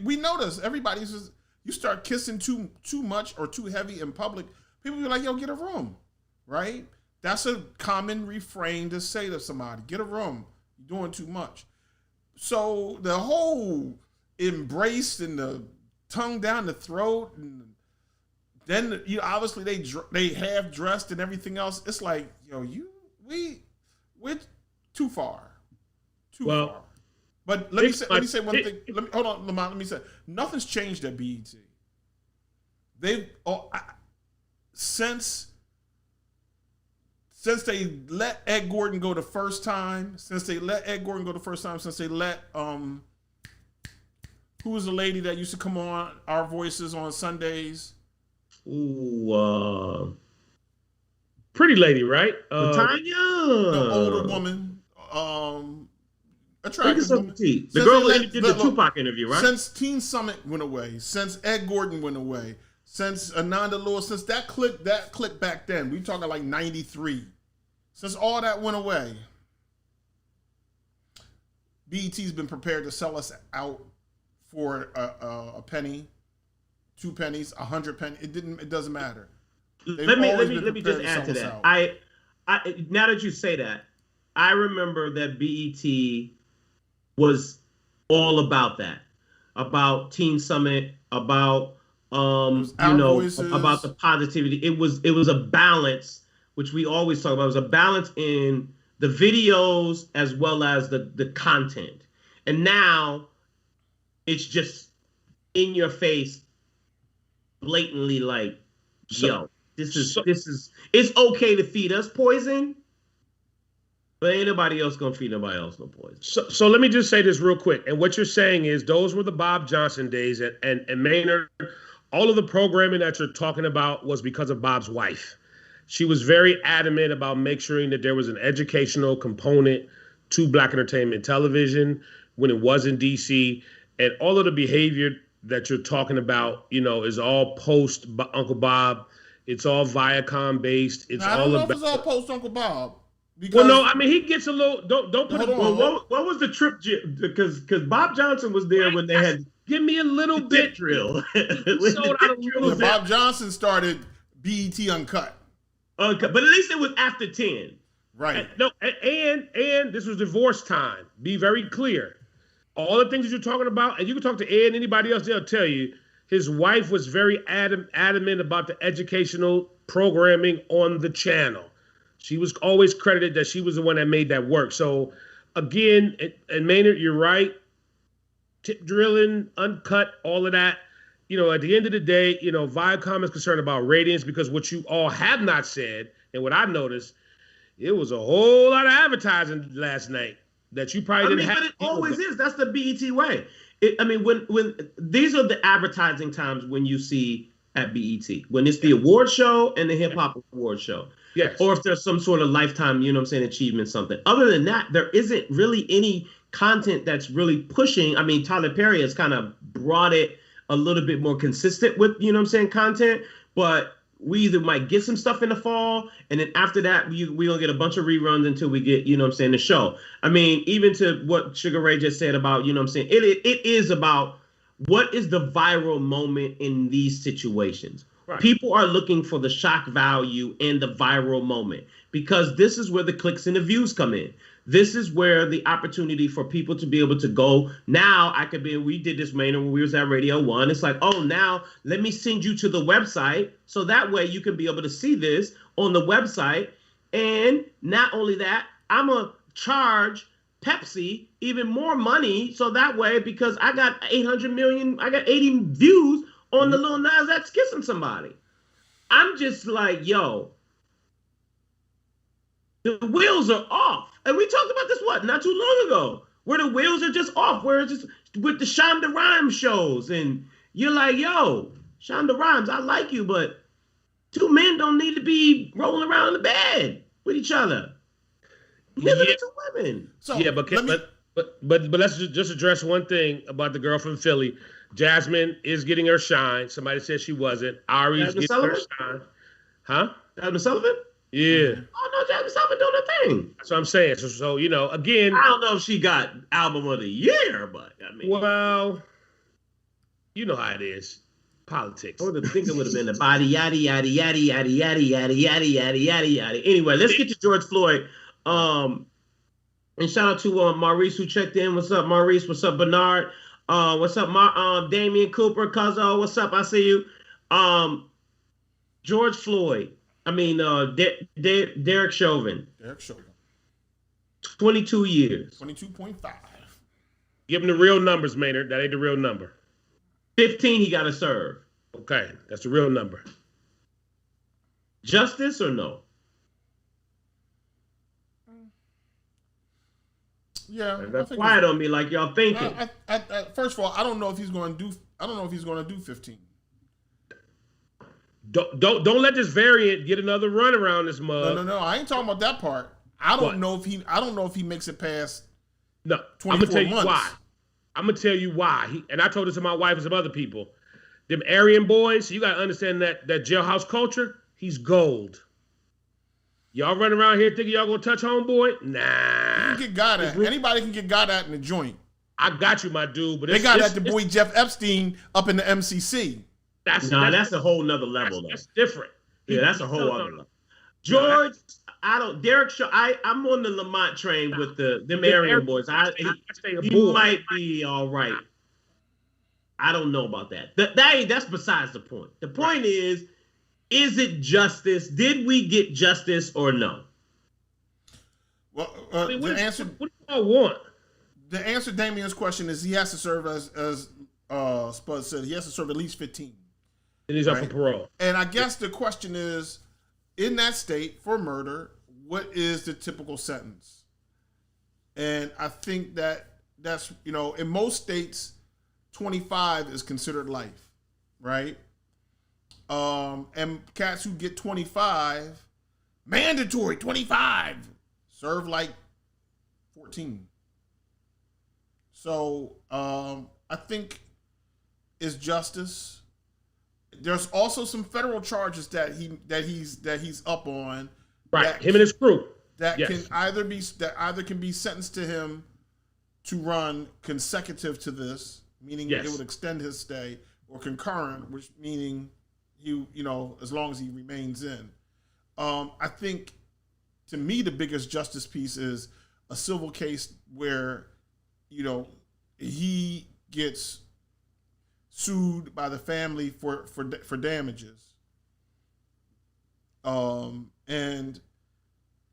We notice everybody's just, you start kissing too much or too heavy in public, people be like, yo, get a room, right? That's a common refrain to say to somebody, get a room, you're doing too much. So the whole embrace and the tongue down the throat, and then obviously they half dressed and everything else. It's like, yo, we're too far, far. But let me say one thing. Hold on, Lamont. Let me say nothing's changed at BET. Since they let Ed Gordon go the first time, since they let who was the lady that used to come on Our Voices on Sundays? Ooh, pretty lady, right? Tanya, the older woman, attractive woman. The girl who did the Tupac interview, right? Since Teen Summit went away, since Ed Gordon went away, since Ananda Lewis, since that clip back then, we talking like 93. Since all that went away, BET's been prepared to sell us out for a penny, 2 pennies, 100 pennies. It doesn't matter. Let me just add to that. I now that you say that, I remember that BET was all about that, about Teen Summit, about about the positivity. It was a balance, which we always talk about. It was a balance in the videos as well as the content. And now it's just in your face, blatantly like, yo, this is it's okay to feed us poison, But ain't nobody else gonna feed nobody else no poison. So let me just say this real quick. And what you're saying is those were the Bob Johnson days, and Maynard, all of the programming that you're talking about was because of Bob's wife. She was very adamant about making sure that there was an educational component to Black entertainment television when it was in DC, and all of the behavior that you're talking about, is all post Uncle Bob. It's all Viacom based. It's I all don't know about. if it's all post Uncle Bob. Because, Well, no, I mean he gets a little. Don't put it. Well, what was the trip? Because Bob Johnson was there when they had Give me a little bit. drill. He sold out a little bit. Bob Johnson started BET Uncut. Okay, but at least it was after 10. Right. No, and this was divorce time. Be very clear. All the things that you're talking about, and you can talk to Ed and anybody else, they'll tell you, his wife was very adamant about the educational programming on the channel. She was always credited that she was the one that made that work. So, again, and Maynard, you're right. Tip drilling, uncut, all of that. At the end of the day, Viacom is concerned about ratings because what you all have not said, and what I noticed, it was a whole lot of advertising last night that you probably didn't have. But it always is. That's the BET way. When these are the advertising times when you see at BET, when it's the award show and the hip hop award show. Yes. Or if there's some sort of lifetime, achievement, something. Other than that, there isn't really any content that's really pushing. I mean, Tyler Perry has kind of brought it a little bit more consistent with, content, but we either might get some stuff in the fall, and then after that, we gonna get a bunch of reruns until we get, the show. I mean, even to what Sugar Ray just said about, it is about what is the viral moment in these situations. Right. People are looking for the shock value and the viral moment because this is where the clicks and the views come in. This is where the opportunity for people to be able to go. Now we did this, Maynard, when we was at Radio 1. It's like, oh, now let me send you to the website. So that way you can be able to see this on the website. And not only that, I'm going to charge Pepsi even more money. So that way, because I got 800 million, I got 80 views on the Lil Nas X kissing somebody. I'm just like, yo, the wheels are off. And we talked about this, not too long ago, where the wheels are just off, where it's just with the Shonda Rhimes shows. And you're like, yo, Shonda Rhimes, I like you, but two men don't need to be rolling around in the bed with each other. Neither do two women. So yeah, but let's just address one thing about the girl from Philly. Jasmine is getting her shine. Somebody said she wasn't. Ari's getting her shine. Huh? Jasmine Sullivan? Yeah. Oh, no, Jasmine Sullivan doing her thing. That's what I'm saying. So again. I don't know if she got album of the year, but I mean. Well, you know how it is. Politics. I would think it would have been the body, yada, yada, yada, yada, yada, yada, yada, yada, yada, yada. Anyway, let's get to George Floyd. And shout out to Maurice who checked in. What's up, Maurice? What's up, Bernard? What's up, Damian Cooper, Cuzzo? What's up? I see you. George Floyd. I mean, Derek Chauvin. 22 years. 22.5. Give him the real numbers, Maynard. That ain't the real number. 15 he got to serve. Okay, that's the real number. Justice or no? Yeah, that's quiet on me, like y'all thinking. First of all, I don't know if he's going to do. I don't know if he's going to do 15. Don't let this variant get another run around this mug. No. I ain't talking about that part. I don't know if he makes it past. No, I'm gonna tell you why. I'm gonna tell you why. And I told this to my wife and some other people. Them Aryan boys, you gotta understand that jailhouse culture. He's gold. Y'all run around here thinking y'all gonna touch homeboy? Nah. You can get got at. Anybody can get got at in the joint. I got you, my dude. But they got at the boy Jeff Epstein up in the MCC. That's a whole nother level, though. That's different. Yeah, that's a whole other level. George, Derek Shaw, I'm on the Lamont train with them Aryan boys. He might be all right. I don't know about that. That's besides the point. The point is it justice? Did we get justice or no? Well, the answer. What do y'all want? The answer to Damien's question is he has to serve as Spud said. He has to serve at least 15. And he's up for parole. And I guess the question is, in that state for murder, what is the typical sentence? And I think that's, in most states, 25 is considered life, right? And cats who get 25, mandatory 25, serve like 14. So I think it's justice. There's also some federal charges that he's up on. Right, him and his crew. That can either be sentenced to him to run consecutive to this, meaning it would extend his stay, or concurrent, which meaning as long as he remains in. I think, to me, the biggest justice piece is a civil case where, he gets sued by the family for damages. And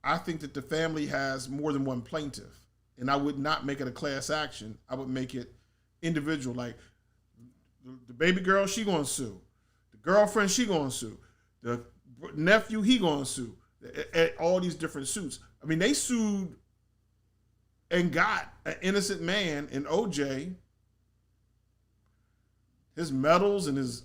I think that the family has more than one plaintiff, and I would not make it a class action. I would make it individual. Like the baby girl, she gonna sue. The girlfriend, she gonna sue. The nephew, he gonna sue. At all these different suits. I mean, they sued and got an innocent man in OJ. His medals and his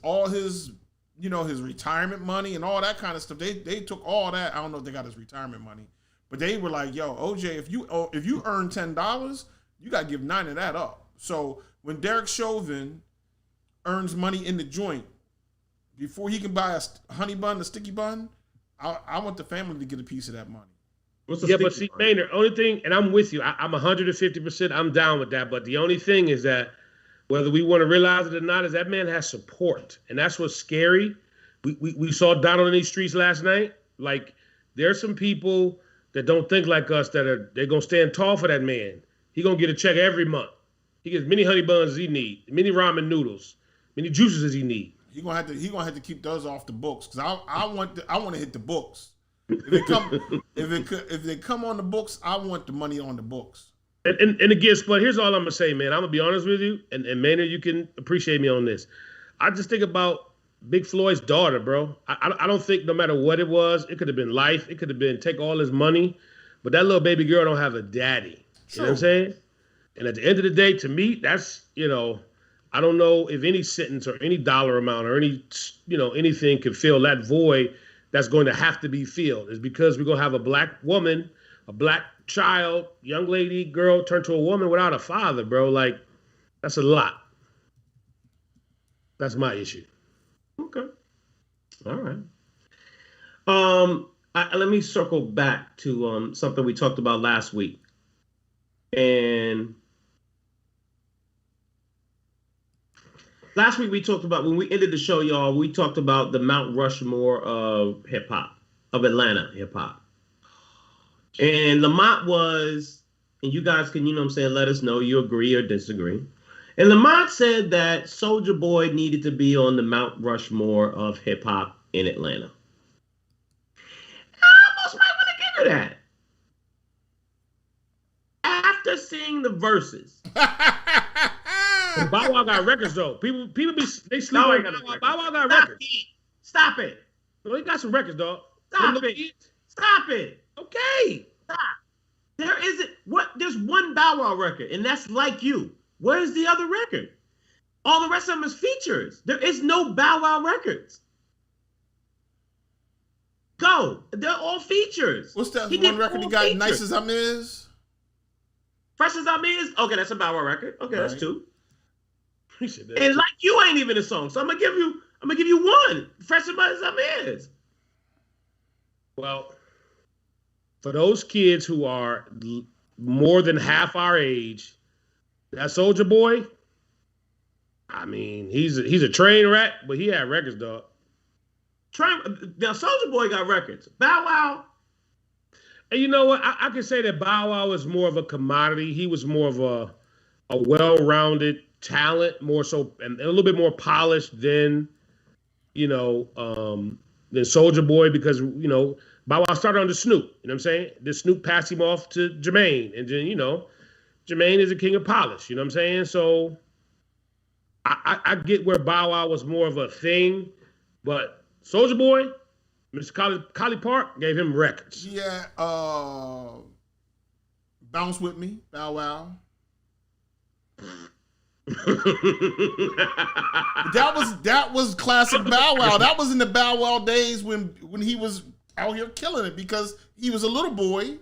retirement money and all that kind of stuff. They took all that. I don't know if they got his retirement money, but they were like, "Yo, OJ, if you earn $10, you got to give 9 of that up." So when Derek Chauvin earns money in the joint, before he can buy a honey bun, a sticky bun, I want the family to get a piece of that money. But see, Maynard, only thing, and I'm with you. I'm 150%. I'm down with that. But the only thing is that, whether we want to realize it or not, is that man has support. And that's what's scary. We saw Donald in these streets last night. Like, there's some people that don't think like us they're going to stand tall for that man. He going to get a check every month. He gets many honey buns as he need, many ramen noodles, many juices as he need. He gonna have to keep those off the books, because I want to hit the books. If they come on the books, I want the money on the books. And again, Spud, here's all I'm gonna say, man. I'm gonna be honest with you, and Maynard, you can appreciate me on this. I just think about Big Floyd's daughter, bro. I don't think, no matter what it was, it could have been life, it could have been take all his money, but that little baby girl don't have a daddy. True. You know what I'm saying? And at the end of the day, to me, that's, I don't know if any sentence or any dollar amount or any, anything could fill that void that's going to have to be filled. Is because we're going to have a black woman, a black child, young lady, girl turn to a woman without a father, bro. Like, that's a lot. That's my issue. Okay. All right. Let me circle back to something we talked about last week. And last week we talked about, when we ended the show, y'all, we talked about the Mount Rushmore of hip hop, of Atlanta hip hop. And Lamont was, and you guys can, let us know you agree or disagree. And Lamont said that Soulja Boy needed to be on the Mount Rushmore of hip hop in Atlanta. I almost might want to give her that. After seeing the verses. Bow Wow got records, though. People they sleep on Bow Wow got records. Stop it. Well, he got some records, dog. Stop it. Okay. Stop. There's one Bow Wow record, and that's Like You. Where's the other record? All the rest of them is features. There is no Bow Wow records. Go. They're all features. What's that one record he got? Features. Nice as I'm Is? Fresh as I'm Is? Okay, that's a Bow Wow record. Okay, right. That's 2. And Like You ain't even a song. So I'm gonna give you one. Fresh as I'm Is. Well, for those kids who are more than half our age, that Soulja Boy, I mean, he's a train wreck, but he had records, dog. Now, Soulja Boy got records. Bow Wow. And you know what? I can say that Bow Wow was more of a commodity. He was more of a well-rounded talent, more so, and a little bit more polished than Soulja Boy, because, Bow Wow started under Snoop. You know what I'm saying? Then Snoop passed him off to Jermaine. And then, Jermaine is a king of polish. You know what I'm saying? So I get where Bow Wow was more of a thing, but Soulja Boy, Mr. Collie Park gave him records. Yeah, Bow Bounce with me, Bow Wow. that was classic Bow Wow. That was in the Bow Wow days when he was out here killing it because he was a little boy,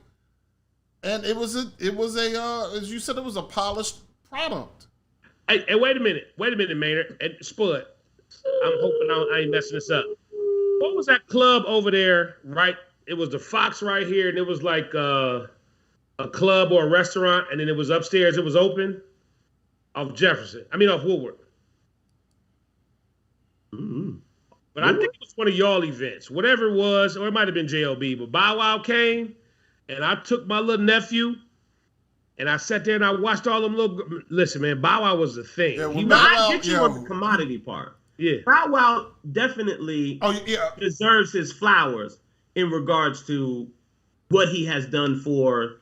and it was a as you said, it was a polished product. Hey, wait a minute, Maynard and Spud. I'm hoping I ain't messing this up. What was that club over there? Right, it was the Fox right here, and it was like a club or a restaurant, and then it was upstairs. It was open. Off Jefferson. I mean, off Woodward. Mm-hmm. But I think it was one of y'all events. Whatever it was, or it might have been JLB, but Bow Wow came, and I took my little nephew, and I sat there and I watched all them little... Listen, man, Bow Wow was the thing. Yeah, I get you on the commodity part. Yeah. Bow Wow definitely deserves his flowers in regards to what he has done for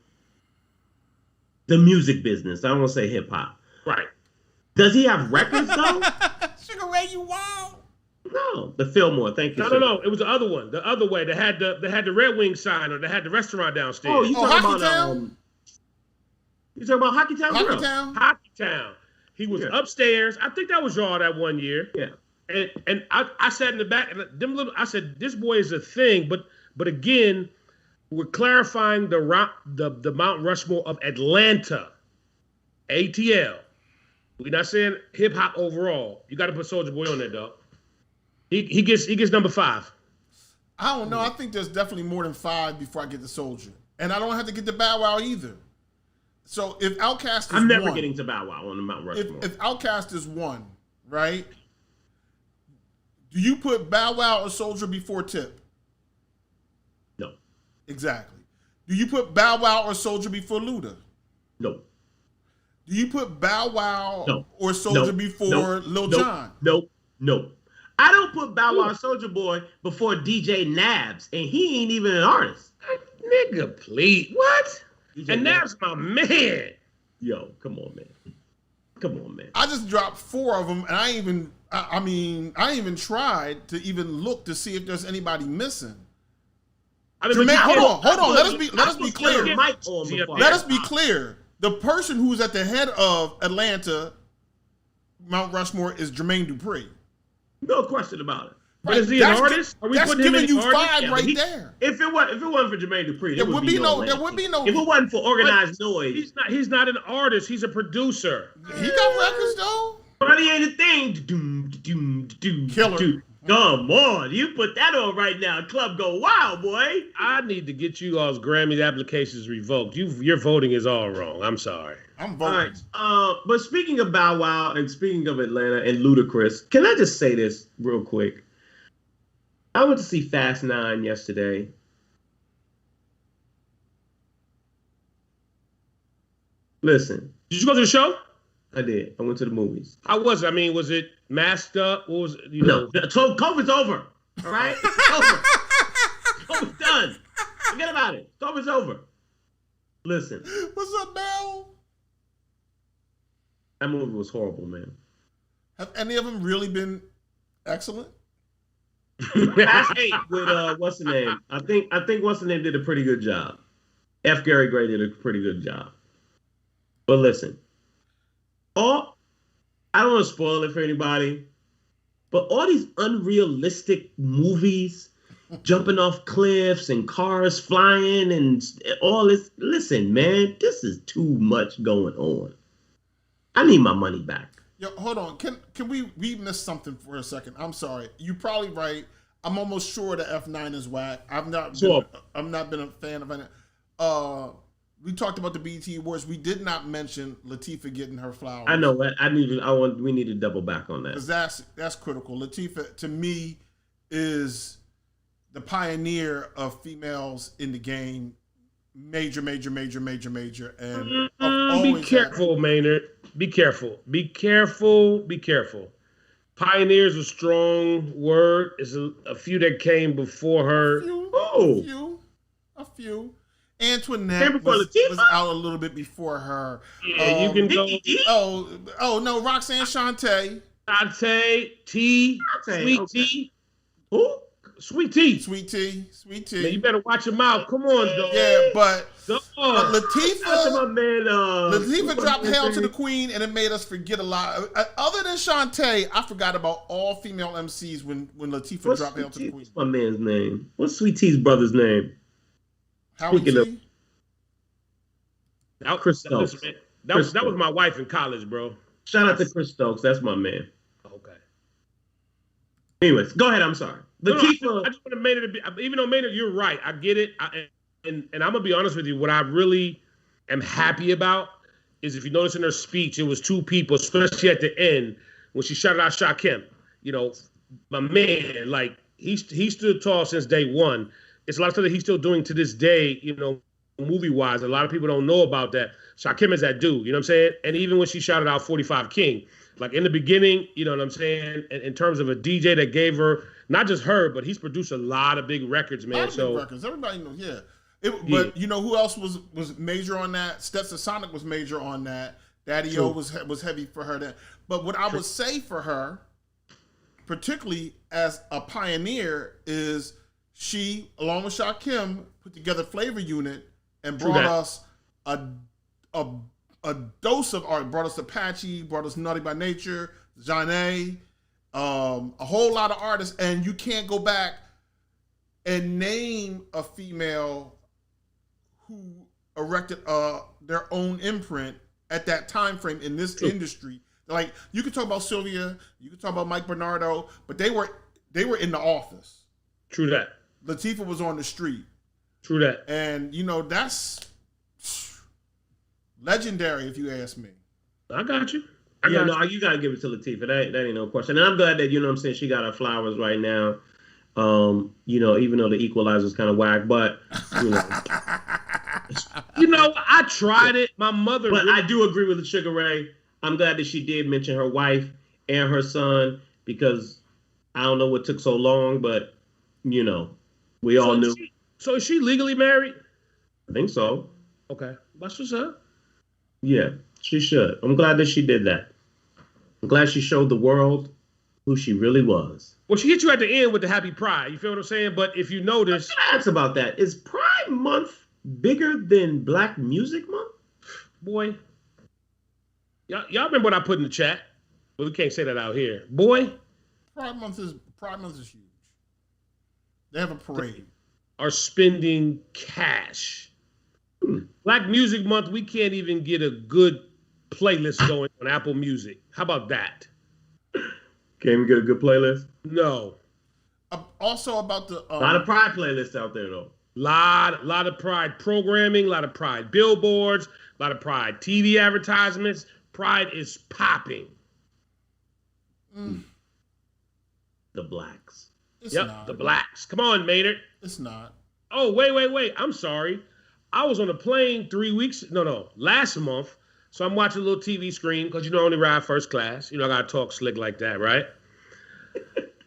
the music business. I don't want to say hip-hop. Right. Does he have records though? Sugar Ray, you wild. No, the Fillmore. Thank you. No. It was the other one, the other way. They had the Red Wing sign, or they had the restaurant downstairs. Oh, you talking about Town? You talking about Hockey Town? Hockey Town. Hockey Town. He was upstairs. I think that was y'all that one year. Yeah. And I sat in the back, and I said, this boy is a thing, but again, we're clarifying the Mount Rushmore of Atlanta, ATL. We're not saying hip hop overall. You got to put Soulja Boy on there, dog. He gets number 5. I don't know. I think there's definitely more than 5 before I get to Soulja, and I don't have to get to Bow Wow either. So if Outkast is I'm never one, getting to Bow Wow on the Mount Rushmore. If Outkast is 1, right? Do you put Bow Wow or Soulja before Tip? No. Exactly. Do you put Bow Wow or Soulja before Luda? No. Do you put Bow Wow or Soulja before Lil Jon? No. I don't put Bow Wow or Soulja Boy before DJ Nabs, and he ain't even an artist. Nigga, please. What? DJ And Nabs my man. Yo, come on, man. I just dropped 4 of them, and I even tried to even look to see if there's anybody missing. Jermaine, hold on. Let us be clear. Let us be clear. The person who's at the head of Atlanta Mount Rushmore is Jermaine Dupri. No question about it. But is he an artist? Are we putting him in you 5 there? If it wasn't for Jermaine Dupri, there would be no. There would be no. If it wasn't for Organized Noise, he's not an artist. He's a producer. He got records though. But he ain't a thing. Killer. Come on, you put that on right now. Club go wild, boy. I need to get you all's Grammy applications revoked. Your voting is all wrong. I'm sorry. I'm voting. All right. But speaking of Bow Wow and speaking of Atlanta and Ludacris, can I just say this real quick? I went to see Fast 9 yesterday. Listen. Did you go to the show? I did. I went to the movies. How was it? I mean, was it masked up? What was it? No. So COVID's over. All right? It's over. COVID's done. Forget about it. COVID's over. Listen. What's up, Mel? That movie was horrible, man. Have any of them really been excellent? Fast 8 with what's the name? I think what's the name did a pretty good job. F. Gary Gray did a pretty good job. But listen. I don't want to spoil it for anybody, but all these unrealistic movies, jumping off cliffs and cars flying and all this. Listen, man, this is too much going on. I need my money back. Yo, hold on. Can we missed something for a second? I'm sorry. You're probably right. I'm almost sure the F9 is whack. I've not been a fan of it. We talked about the BET Awards. We did not mention Latifah getting her flowers. I know. We need to double back on that. Because that's critical. Latifah, to me, is the pioneer of females in the game. Major. And be careful, Maynard. Be careful. Pioneer's a strong word. It's a few that came before her. A few. Antoinette was out a little bit before her. Yeah, you can go. Oh no, Roxanne Shante. Sweet Tea. Who? Sweet Tea. Sweet Tea. Man, you better watch your mouth. Come on, dog. Yeah, but That's my Latifah. man. Latifah dropped "Hail to the Queen" and it made us forget a lot. Other than Shantae, I forgot about all female MCs when Latifah dropped "Hail to the Queen." What's my man's name? What's Sweet Tea's brother's name? Howie Speaking T. Chris Stokes. That was my wife in college, bro. Shout out to Chris Stokes. That's my man. Okay. Anyways, go ahead. I'm sorry. Latifah. I just want to Maynard to be, even though Maynard, you're right. I get it. And I'm gonna be honest with you. What I really am happy about is if you notice in her speech, it was two people, especially at the end when she shouted out Shakim. You know, my man, like he stood tall since day one. It's a lot of stuff that he's still doing to this day. You know, movie wise, a lot of people don't know about that. Shakim is that dude. You know what I'm saying? And even when she shouted out 45 King, like in the beginning, you know what I'm saying? In terms of a DJ that gave her, not just her, but he's produced a lot of big records, man. Big records. Everybody knows, yeah. But you know who else was major on that? Stetson Sonic was major on that. Daddy O was heavy for her then. But what I would say for her, particularly as a pioneer, is she, along with Shakim, put together Flavor Unit and brought us a dose of art. Brought us Apache, brought us Naughty by Nature, Janae, a whole lot of artists, and you can't go back and name a female who erected their own imprint at that time frame in this industry. Like, you could talk about Sylvia, you could talk about Mike Bernardo, but they were in the office. True that. Latifah was on the street. True that. And you know, that's legendary if you ask me. I got you. You gotta give it to Latifah. That ain't no question. And I'm glad that, you know what I'm saying, she got her flowers right now. You know, even though the Equalizer's kind of whack, but you know. You know, I tried it. My mother. But I do agree with Sugar Ray. I'm glad that she did mention her wife and her son, because I don't know what took so long, but you know, we all knew. So is she legally married? I think so. Okay, that's what's up. Yeah, she should. I'm glad that she did that. I'm glad she showed the world who she really was. Well, she hit you at the end with the Happy Pride. You feel what I'm saying? But if you notice, ask about that. Is Pride Month bigger than Black Music Month? Boy, y'all remember what I put in the chat? Well, we can't say that out here. Boy, Pride Month is huge. They have a parade. Are spending cash. Black Music Month, we can't even get a good playlist going on Apple Music. How about that? Can't even get a good playlist? No. Also about the a lot of Pride playlists out there though. Lot of Pride programming, a lot of Pride billboards, a lot of Pride TV advertisements. Pride is popping. The blacks. It's yep, not. The blacks. Come on, Maynard. It's not. Oh, wait. I'm sorry. I was on a plane last month. So I'm watching a little TV screen because, you know, I only ride first class. You know, I got to talk slick like that, right?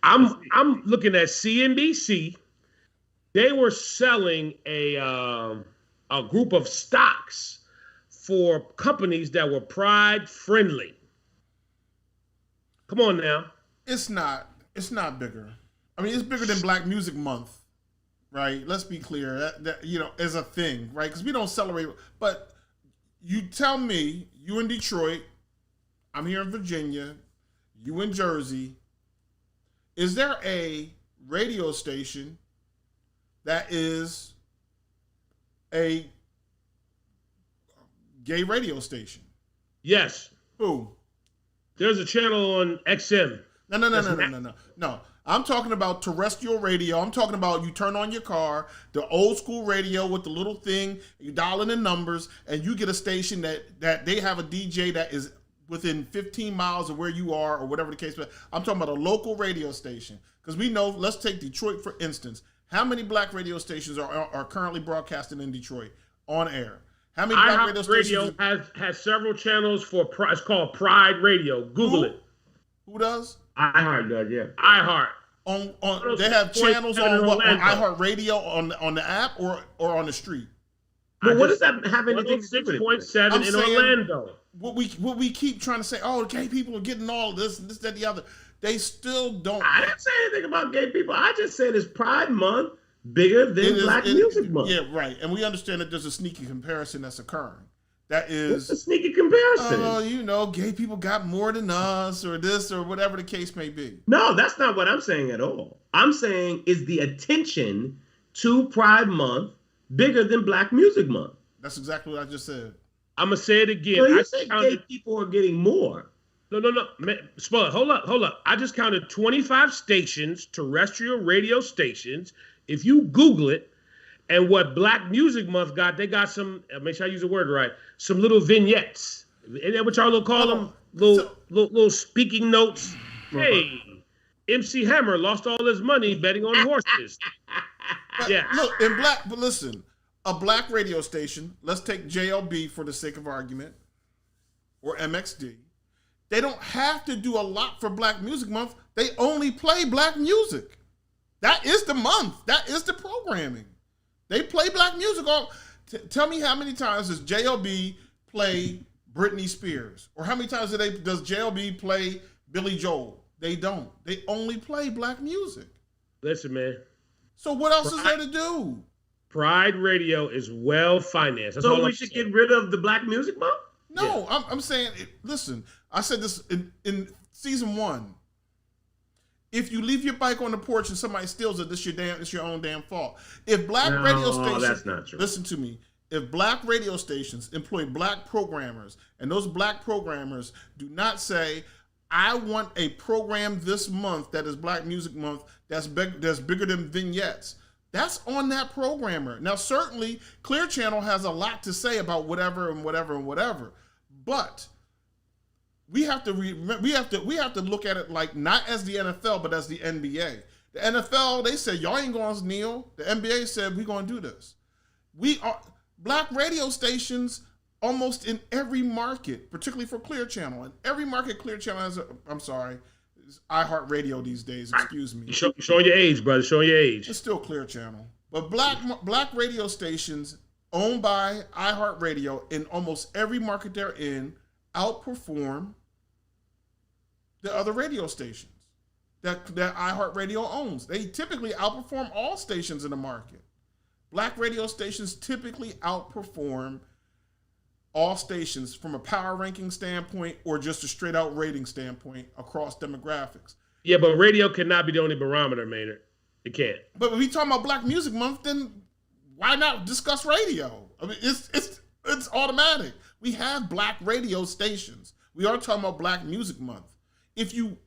I'm looking at CNBC. They were selling a group of stocks for companies that were Pride friendly. Come on now. It's not bigger. I mean, it's bigger than Black Music Month, right? Let's be clear. That you know, is a thing, right? Because we don't celebrate. But you tell me, you in Detroit, I'm here in Virginia, you in Jersey. Is there a radio station that is a gay radio station? Yes. Who? There's a channel on XM. No. I'm talking about terrestrial radio. I'm talking about you turn on your car, the old school radio with the little thing, you dial in the numbers, and you get a station that they have a DJ that is within 15 miles of where you are or whatever the case may be. I'm talking about a local radio station. Because we know, let's take Detroit for instance. How many black radio stations are currently broadcasting in Detroit on air? How many black radio stations? has several channels for Pride. It's called Pride Radio. Google it. Who does? iHeart does, yeah. iHeart. On they have channels on what? On iHeart Radio on the app or on the street? But what does that have anything to do with it? 6.7 in Orlando. What we keep trying to say, oh, gay people are getting all this, that, the other. they still don't. I didn't say anything about gay people. I just said it's Pride Month bigger than Black Music Month. Yeah, right. And we understand that there's a sneaky comparison that's occurring. That is a sneaky comparison. Oh, gay people got more than us, or this, or whatever the case may be. No, that's not what I'm saying at all. I'm saying is the attention to Pride Month bigger than Black Music Month? That's exactly what I just said. I'm gonna say it again. No, you said gay people are getting more. No. Spud, hold up. I just counted 25 stations, terrestrial radio stations. If you Google it, and what Black Music Month got, they got some, make sure I use the word right, some little vignettes. Isn't that what y'all call them? Little speaking notes. Hey, MC Hammer lost all his money betting on horses. But look, but listen, a Black radio station, let's take JLB for the sake of argument, or MXD, they don't have to do a lot for Black Music Month. They only play Black music. That is the month. That is the programming. They play Black music. Tell me how many times does JLB play Britney Spears? Or how many times does JLB play Billy Joel? They don't. They only play Black music. Listen, man. So what else is there to do? Pride Radio is well financed. That's so we should get rid of the Black Music Month? No, yeah. I'm saying, listen, I said this in season 1. If you leave your bike on the porch and somebody steals it, it's your own damn fault. If radio stations, that's not true. Listen to me. If Black radio stations employ Black programmers, and those Black programmers do not say, I want a program this month that is Black Music Month that's bigger than vignettes, that's on that programmer. Now, certainly, Clear Channel has a lot to say about whatever and whatever and whatever, but we have to look at it like not as the NFL, but as the NBA. The NFL, they said, y'all ain't going to kneel. The NBA said, we're going to do this. We are Black radio stations almost in every market, particularly for Clear Channel. And every market Clear Channel has it's iHeartRadio these days, excuse me. You're showing your age, brother, showing your age. It's still Clear Channel. But Black radio stations owned by iHeartRadio in almost every market they're in outperform the other radio stations that iHeartRadio owns. They typically outperform all stations in the market. Black radio stations typically outperform all stations from a power ranking standpoint or just a straight out rating standpoint across demographics. Yeah, but radio cannot be the only barometer, Maynard. It can't. But when we talking about Black Music Month, then why not discuss radio? I mean, it's automatic. We have Black radio stations. We are talking about Black Music Month. You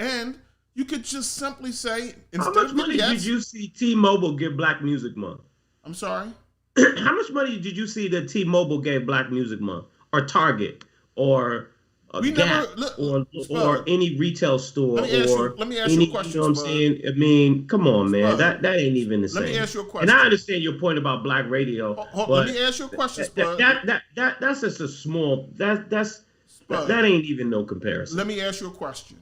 could just simply say, how much money did you see T-Mobile give Black Music Month? I'm sorry? How much money did you see that T-Mobile gave Black Music Month? Or Target? Or Gap? Or any retail store? Let me ask you a question. You know what I'm saying? I mean, come on, man. That ain't even the same. Let me ask you a question. And I understand your point about Black radio. Let me ask you a question, Spud. That's just a small... That ain't even no comparison. Let me ask you a question.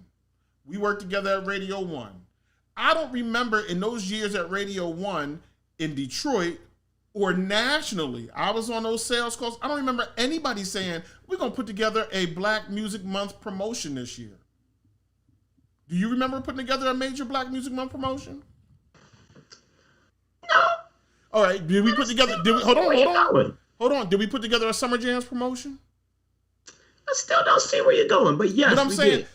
We worked together at Radio 1. I don't remember in those years at Radio 1 in Detroit or nationally, I was on those sales calls. I don't remember anybody saying, we're going to put together a Black Music Month promotion this year. Do you remember putting together a major Black Music Month promotion? No. All right. Did we put together... Hold on. Did we put together a Summer Jams promotion? I still don't see where you're going, but yes, but I'm saying...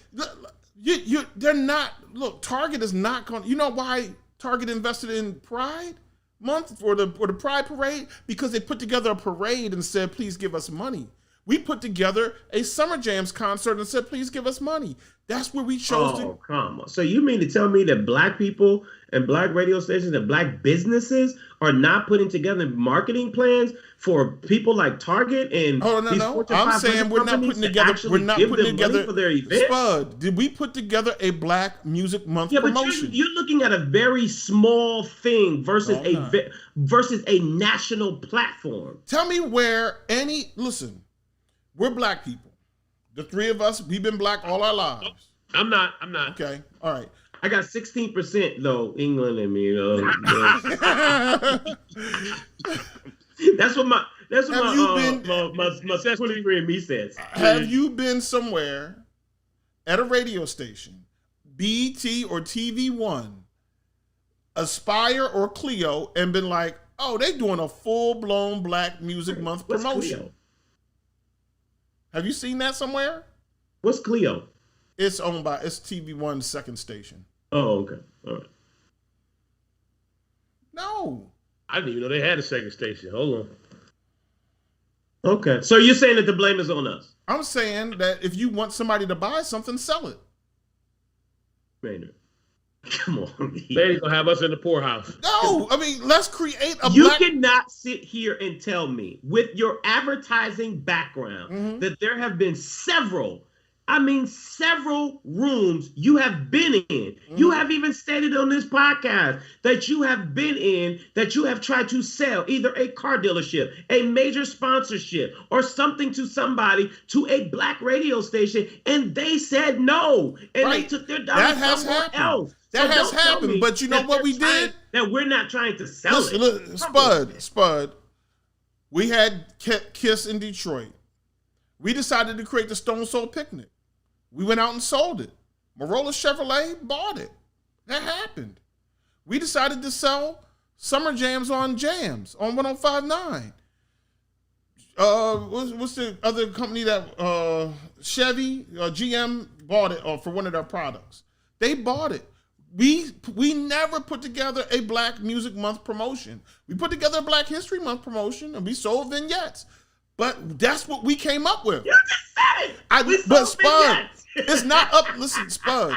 They're not. Look, Target is not going. You know why Target invested in Pride Month or the Pride Parade? Because they put together a parade and said, "Please give us money." We put together a Summer Jams concert and said, "Please give us money." That's where we chose to. Oh, come on! So you mean to tell me that Black people and Black radio stations and Black businesses are not putting together marketing plans for people like Target and no. I'm saying we're not putting together. We're not putting together for their event. Spud, did we put together a Black Music Month promotion? But you're looking at a very small thing versus a national platform. Tell me where listen. We're Black people. The three of us, we've been Black all our lives. I'm not. Okay. All right. I got 16% though, England and me. That's what my 23andMe says. Have you been somewhere at a radio station BET or TV One, Aspire or Clio, and been like, oh, they doing a full-blown Black Music Month What's promotion. Clio? Have you seen that somewhere? What's Clio? It's owned by, it's TV One's second station. Oh, okay. All right. No. I didn't even know they had a second station. Hold on. Okay. So you're saying that the blame is on us? I'm saying that if you want somebody to buy something, sell it. Maynard. Come on. They're gonna have us in the poorhouse. No, I mean, let's create a You Black... cannot sit here and tell me, with your advertising background, that there have been several rooms you have been in. You have even stated on this podcast that you have been in, that you have tried to sell either a car dealership, a major sponsorship, or something to somebody, to a Black radio station, and they said no. And they took their dollar somewhere else. That has happened, but you know what we did? That we're not trying to sell it. Look, Spud, we had Kiss in Detroit. We decided to create the Stone Soul Picnic. We went out and sold it. Marola Chevrolet bought it. That happened. We decided to sell Summer Jams on 105.9. What's the other company that Chevy, GM bought it for one of their products? They bought it. We never put together a Black Music Month promotion. We put together a Black History Month promotion and we sold vignettes. But that's what we came up with. You just said it. But Spud, it's not up. Listen, Spud,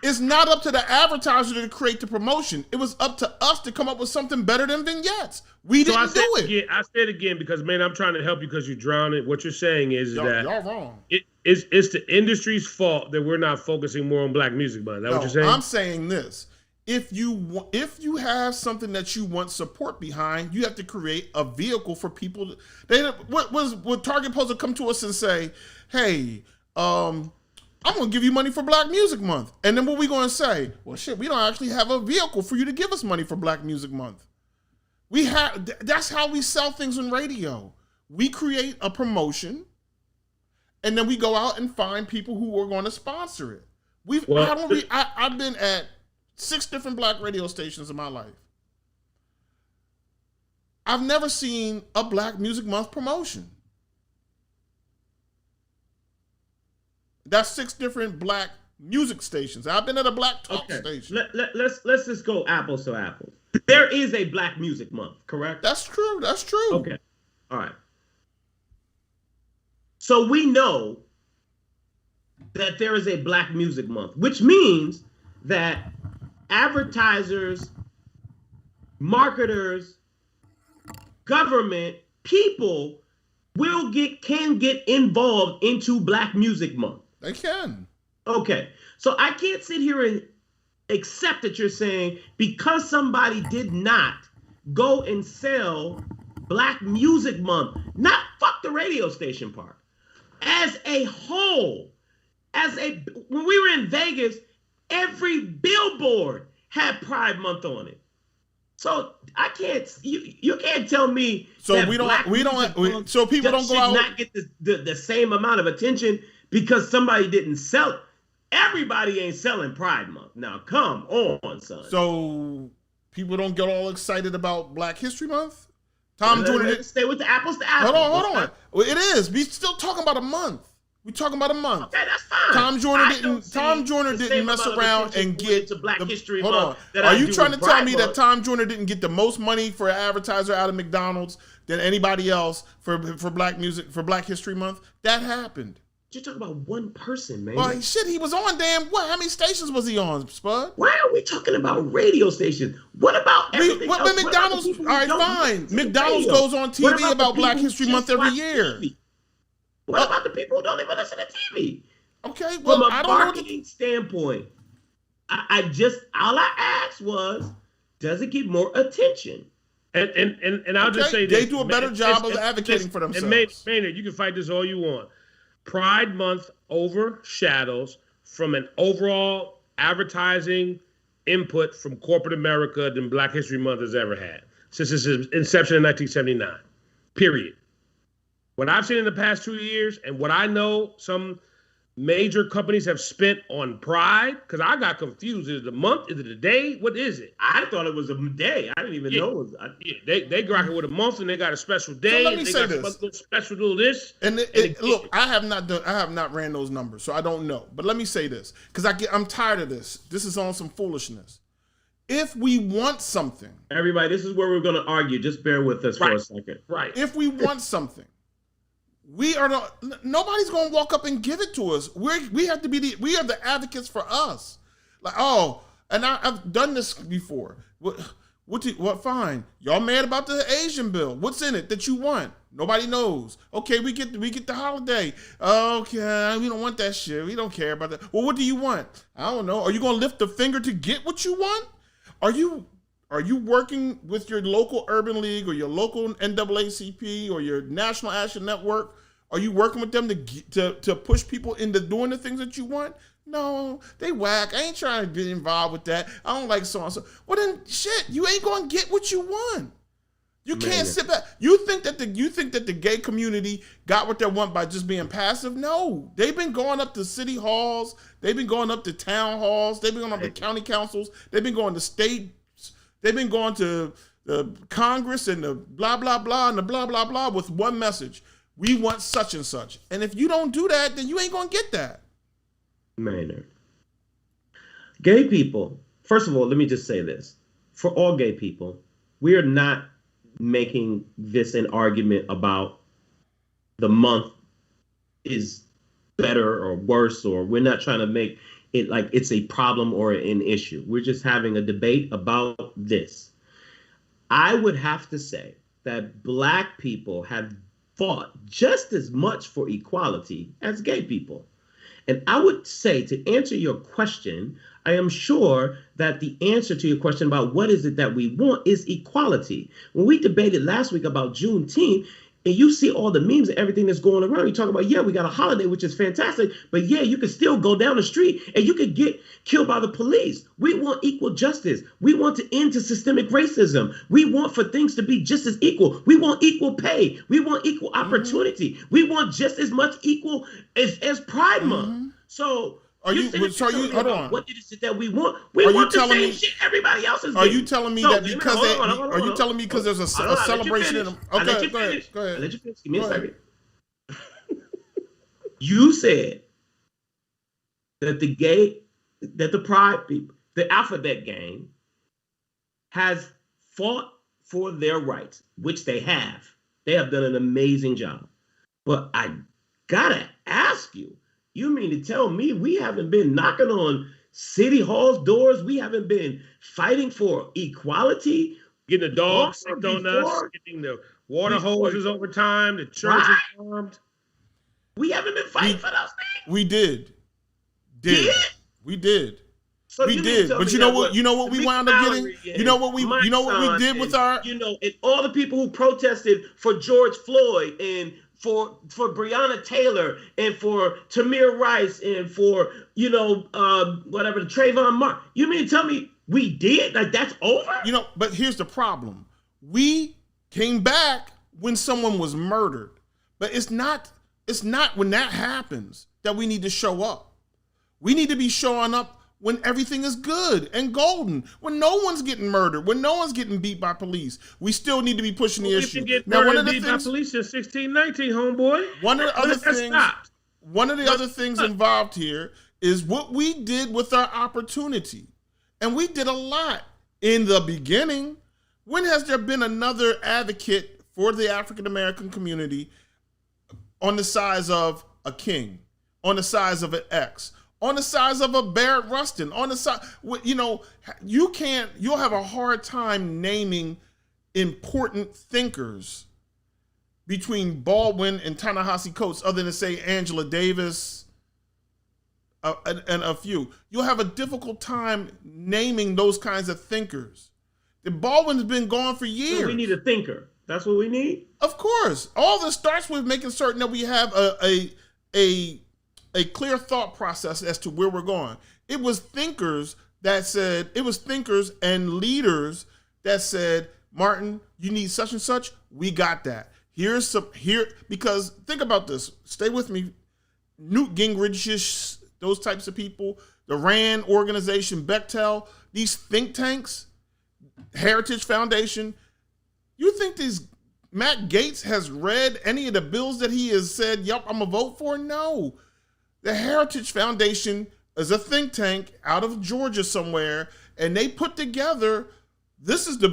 it's not up to the advertiser to create the promotion. It was up to us to come up with something better than vignettes. We didn't do it. Again, I said it again because, man, I'm trying to help you because you're drowning. What you're saying is that y'all wrong. It's the industry's fault that we're not focusing more on Black Music Month. Is that what you're saying? I'm saying this. If you have something that you want support behind, you have to create a vehicle for people. Would Target supposed to come to us and say, "Hey, I'm going to give you money for Black Music Month," and then what we going to say? Well, shit, we don't actually have a vehicle for you to give us money for Black Music Month. That's how we sell things on radio. We create a promotion, and then we go out and find people who are going to sponsor it. I've been at 6 different Black radio stations in my life. I've never seen a Black Music Month promotion. That's 6 different Black music stations. I've been at a Black talk station. Let's just go apples to apples. There is a Black Music Month, correct? That's true. Okay. All right. So we know that there is a Black Music Month, which means that advertisers, marketers, government, people can get involved into Black Music Month. They can. Okay. So I can't sit here and accept that you're saying because somebody did not go and sell Black Music Month, not fuck the radio station part, as a whole, when we were in Vegas, every billboard had Pride Month on it. So I can't. You can't tell me. So that so people don't go out. Not get the same amount of attention because somebody didn't sell it. Everybody ain't selling Pride Month. Now come on, son. So people don't get all excited about Black History Month. Tom Joyner. Stay with the apples to apples. Hold on. Well, it is. We still talking about a month. We talking about a month. Okay, that's fine. Tom Joyner didn't mess around and get to Black History Hold Month. on. Are you trying to tell me that Tom Joyner didn't get the most money for an advertiser out of McDonald's than anybody else for Black music for Black History Month? That happened. You're talking about one person, man. Well, shit, he was on how many stations was he on, Spud? Why are we talking about radio stations? What about everything else? When McDonald's, all right, fine. McDonald's goes on TV about Black History Month every year. What about the people who don't even listen to TV? Okay, well, from a I don't know marketing standpoint, all I asked was, does it get more attention? And I'll just say this. They do a better job of advocating for themselves. And Maynard, you can fight this all you want. Pride Month overshadows from an overall advertising input from corporate America than Black History Month has ever had since its inception in 1979. Period. What I've seen in the past 2 years and what I know some major companies have spent on Pride? Because I got confused. Is it a month? Is it a day? What is it? I thought it was a day. I didn't even know it was. They rocking with a month, and they got a special day. So let me and they say got this. special little this. And look, I have not ran those numbers, so I don't know. But let me say this, because I'm tired of this. This is on some foolishness. If we want something, Everybody, this is where we're going to argue. Just bear with us for a second. Right. if we want something, nobody's going to walk up and give it to us. We have to we are the advocates for us. Like, and I've done this before. What fine? Y'all mad about the Asian bill? What's in it that you want? Nobody knows. Okay, we get the holiday. Okay, we don't want that shit. We don't care about that. Well, what do you want? I don't know. Are you going to lift the finger to get what you want? Are you working with your local urban league or your local NAACP or your National Action Network? Are you working with them to push people into doing the things that you want? No, they whack. I ain't trying to get involved with that. I don't like so and so. Well then, shit, you ain't gonna get what you want. You can't sit back. You think that the gay community got what they want by just being passive? No, they've been going up to city halls. They've been going up to town halls. They've been going up to county councils. They've been going to states. They've been going to the Congress and the blah blah blah and the blah blah blah with one message: we want such and such. And if you don't do that, then you ain't gonna get that. Maynard. Gay people, first of all, let me just say this. For all gay people, we are not making this an argument about the month is better or worse, or we're not trying to make it like it's a problem or an issue. We're just having a debate about this. I would have to say that Black people have fought just as much for equality as gay people. And I would say, to answer your question, I am sure that the answer to your question about what is it that we want is equality. When we debated last week about Juneteenth, and you see all the memes and everything that's going around, you talk about, yeah, we got a holiday, which is fantastic, but yeah, you can still go down the street and you could get killed by the police. We want equal justice. We want to end to systemic racism. We want for things to be just as equal. We want equal pay. We want equal opportunity. We want just as much equal as Pride Month. So hold on. What is it that we want? We want the same shit everybody else is getting. Are you telling me that because are you telling me because there's a celebration in them? Okay, go ahead. I'll let you finish. Give me a second. You said that the Pride people, the Alphabet Gang, has fought for their rights, which they have. They have done an amazing job. But I gotta ask you, you mean to tell me we haven't been knocking on city hall's doors? We haven't been fighting for equality? Getting the dogs sick on us, getting the water hoses over time, the church is bombed. We haven't been fighting for those things. We did. We did. So we did. But you know what? You know what we wound up getting? You know what we did with our and all the people who protested for George Floyd and for Breonna Taylor and for Tamir Rice and for whatever, the Trayvon Martin. You mean to tell me we did? Like that's over? But here's the problem. We came back when someone was murdered. But it's not when that happens that we need to show up. We need to be showing up when everything is good and golden, when no one's getting murdered, when no one's getting beat by police. We still need to be pushing the issue. Now, one of the things by police in 1619, homeboy. One of the other things involved here is what we did with our opportunity. And we did a lot in the beginning. When has there been another advocate for the African American community on the size of a King, on the size of an X, on the size of a Barrett Rustin, on the side, you'll have a hard time naming important thinkers between Baldwin and Ta-Nehisi Coates other than say Angela Davis and a few. You'll have a difficult time naming those kinds of thinkers. The Baldwin's been gone for years. So we need a thinker. That's what we need? Of course. All this starts with making certain that we have a clear thought process as to where we're going. It was thinkers and leaders that said, Martin, you need such and such. We got that. Because think about this. Stay with me. Newt Gingrich, those types of people, the RAND organization, Bechtel, these think tanks, Heritage Foundation. You think Matt Gaetz has read any of the bills that he has said, yep, I'm going to vote for? No. The Heritage Foundation is a think tank out of Georgia somewhere, and they put together, this is the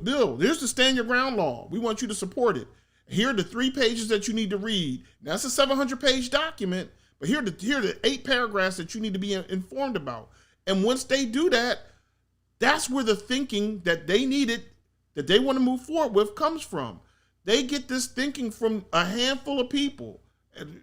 bill. Here's the Stand Your Ground law. We want you to support it. Here are the 3 pages that you need to read. Now, that's a 700-page document, but here are the 8 paragraphs that you need to be informed about. And once they do that, that's where the thinking that they needed, that they want to move forward with, comes from. They get this thinking from a handful of people.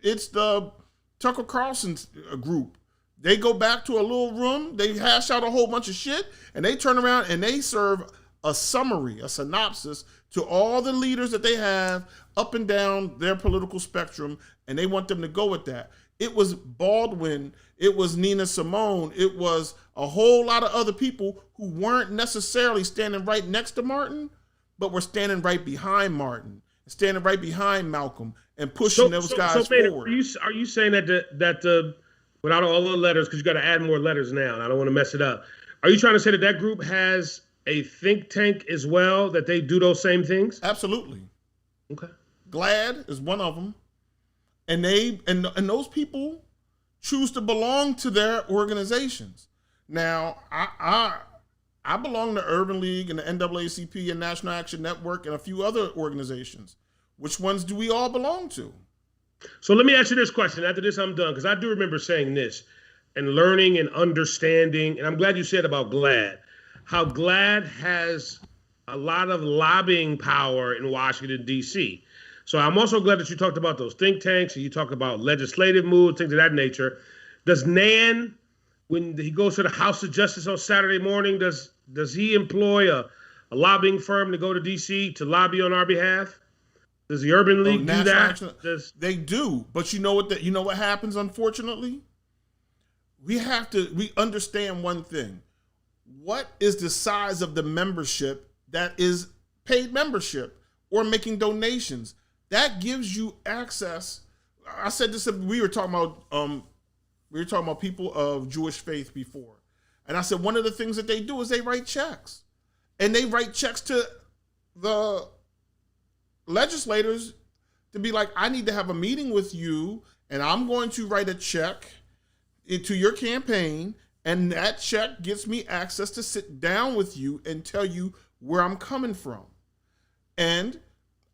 It's the Tucker Carlson group. They go back to a little room, they hash out a whole bunch of shit, and they turn around and they serve a summary, a synopsis to all the leaders that they have up and down their political spectrum, and they want them to go with that. It was Baldwin, it was Nina Simone, it was a whole lot of other people who weren't necessarily standing right next to Martin, but were standing right behind Martin, standing right behind Malcolm, and pushing those guys forward. Are you saying that without all the letters, because you got to add more letters now, and I don't want to mess it up, are you trying to say that group has a think tank as well, that they do those same things? Absolutely. Okay. GLAAD is one of them. And those people choose to belong to their organizations. Now, I belong to Urban League and the NAACP and National Action Network and a few other organizations. Which ones do we all belong to? So let me ask you this question. After this, I'm done, because I do remember saying this and learning and understanding, and I'm glad you said about GLAAD, how GLAAD has a lot of lobbying power in Washington, D.C. So I'm also glad that you talked about those think tanks and you talk about legislative moves, things of that nature. Does Nan, when he goes to the House of Justice on Saturday morning, does he employ a lobbying firm to go to D.C. to lobby on our behalf? Does the Urban League do that? They do, but you know what happens, unfortunately? We understand one thing. What is the size of the membership that is paid membership or making donations? That gives you access. I said this, we were talking about people of Jewish faith before. And I said one of the things that they do is they write checks. And they write checks to the legislators to be like, I need to have a meeting with you, and I'm going to write a check into your campaign, and that check gives me access to sit down with you and tell you where I'm coming from. And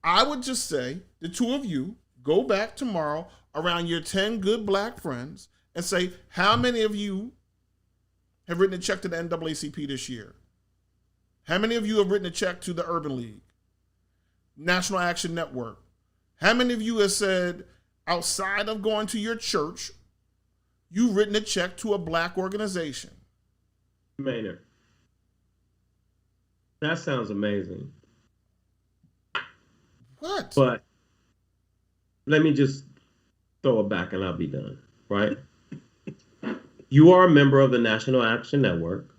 I would just say, the two of you, go back tomorrow around your 10 good black friends and say, how many of you have written a check to the NAACP this year? How many of you have written a check to the Urban League, National Action Network? How many of you have said, outside of going to your church, you've written a check to a black organization? Maynard, that sounds amazing. What? But let me just throw it back and I'll be done, right? You are a member of the National Action Network,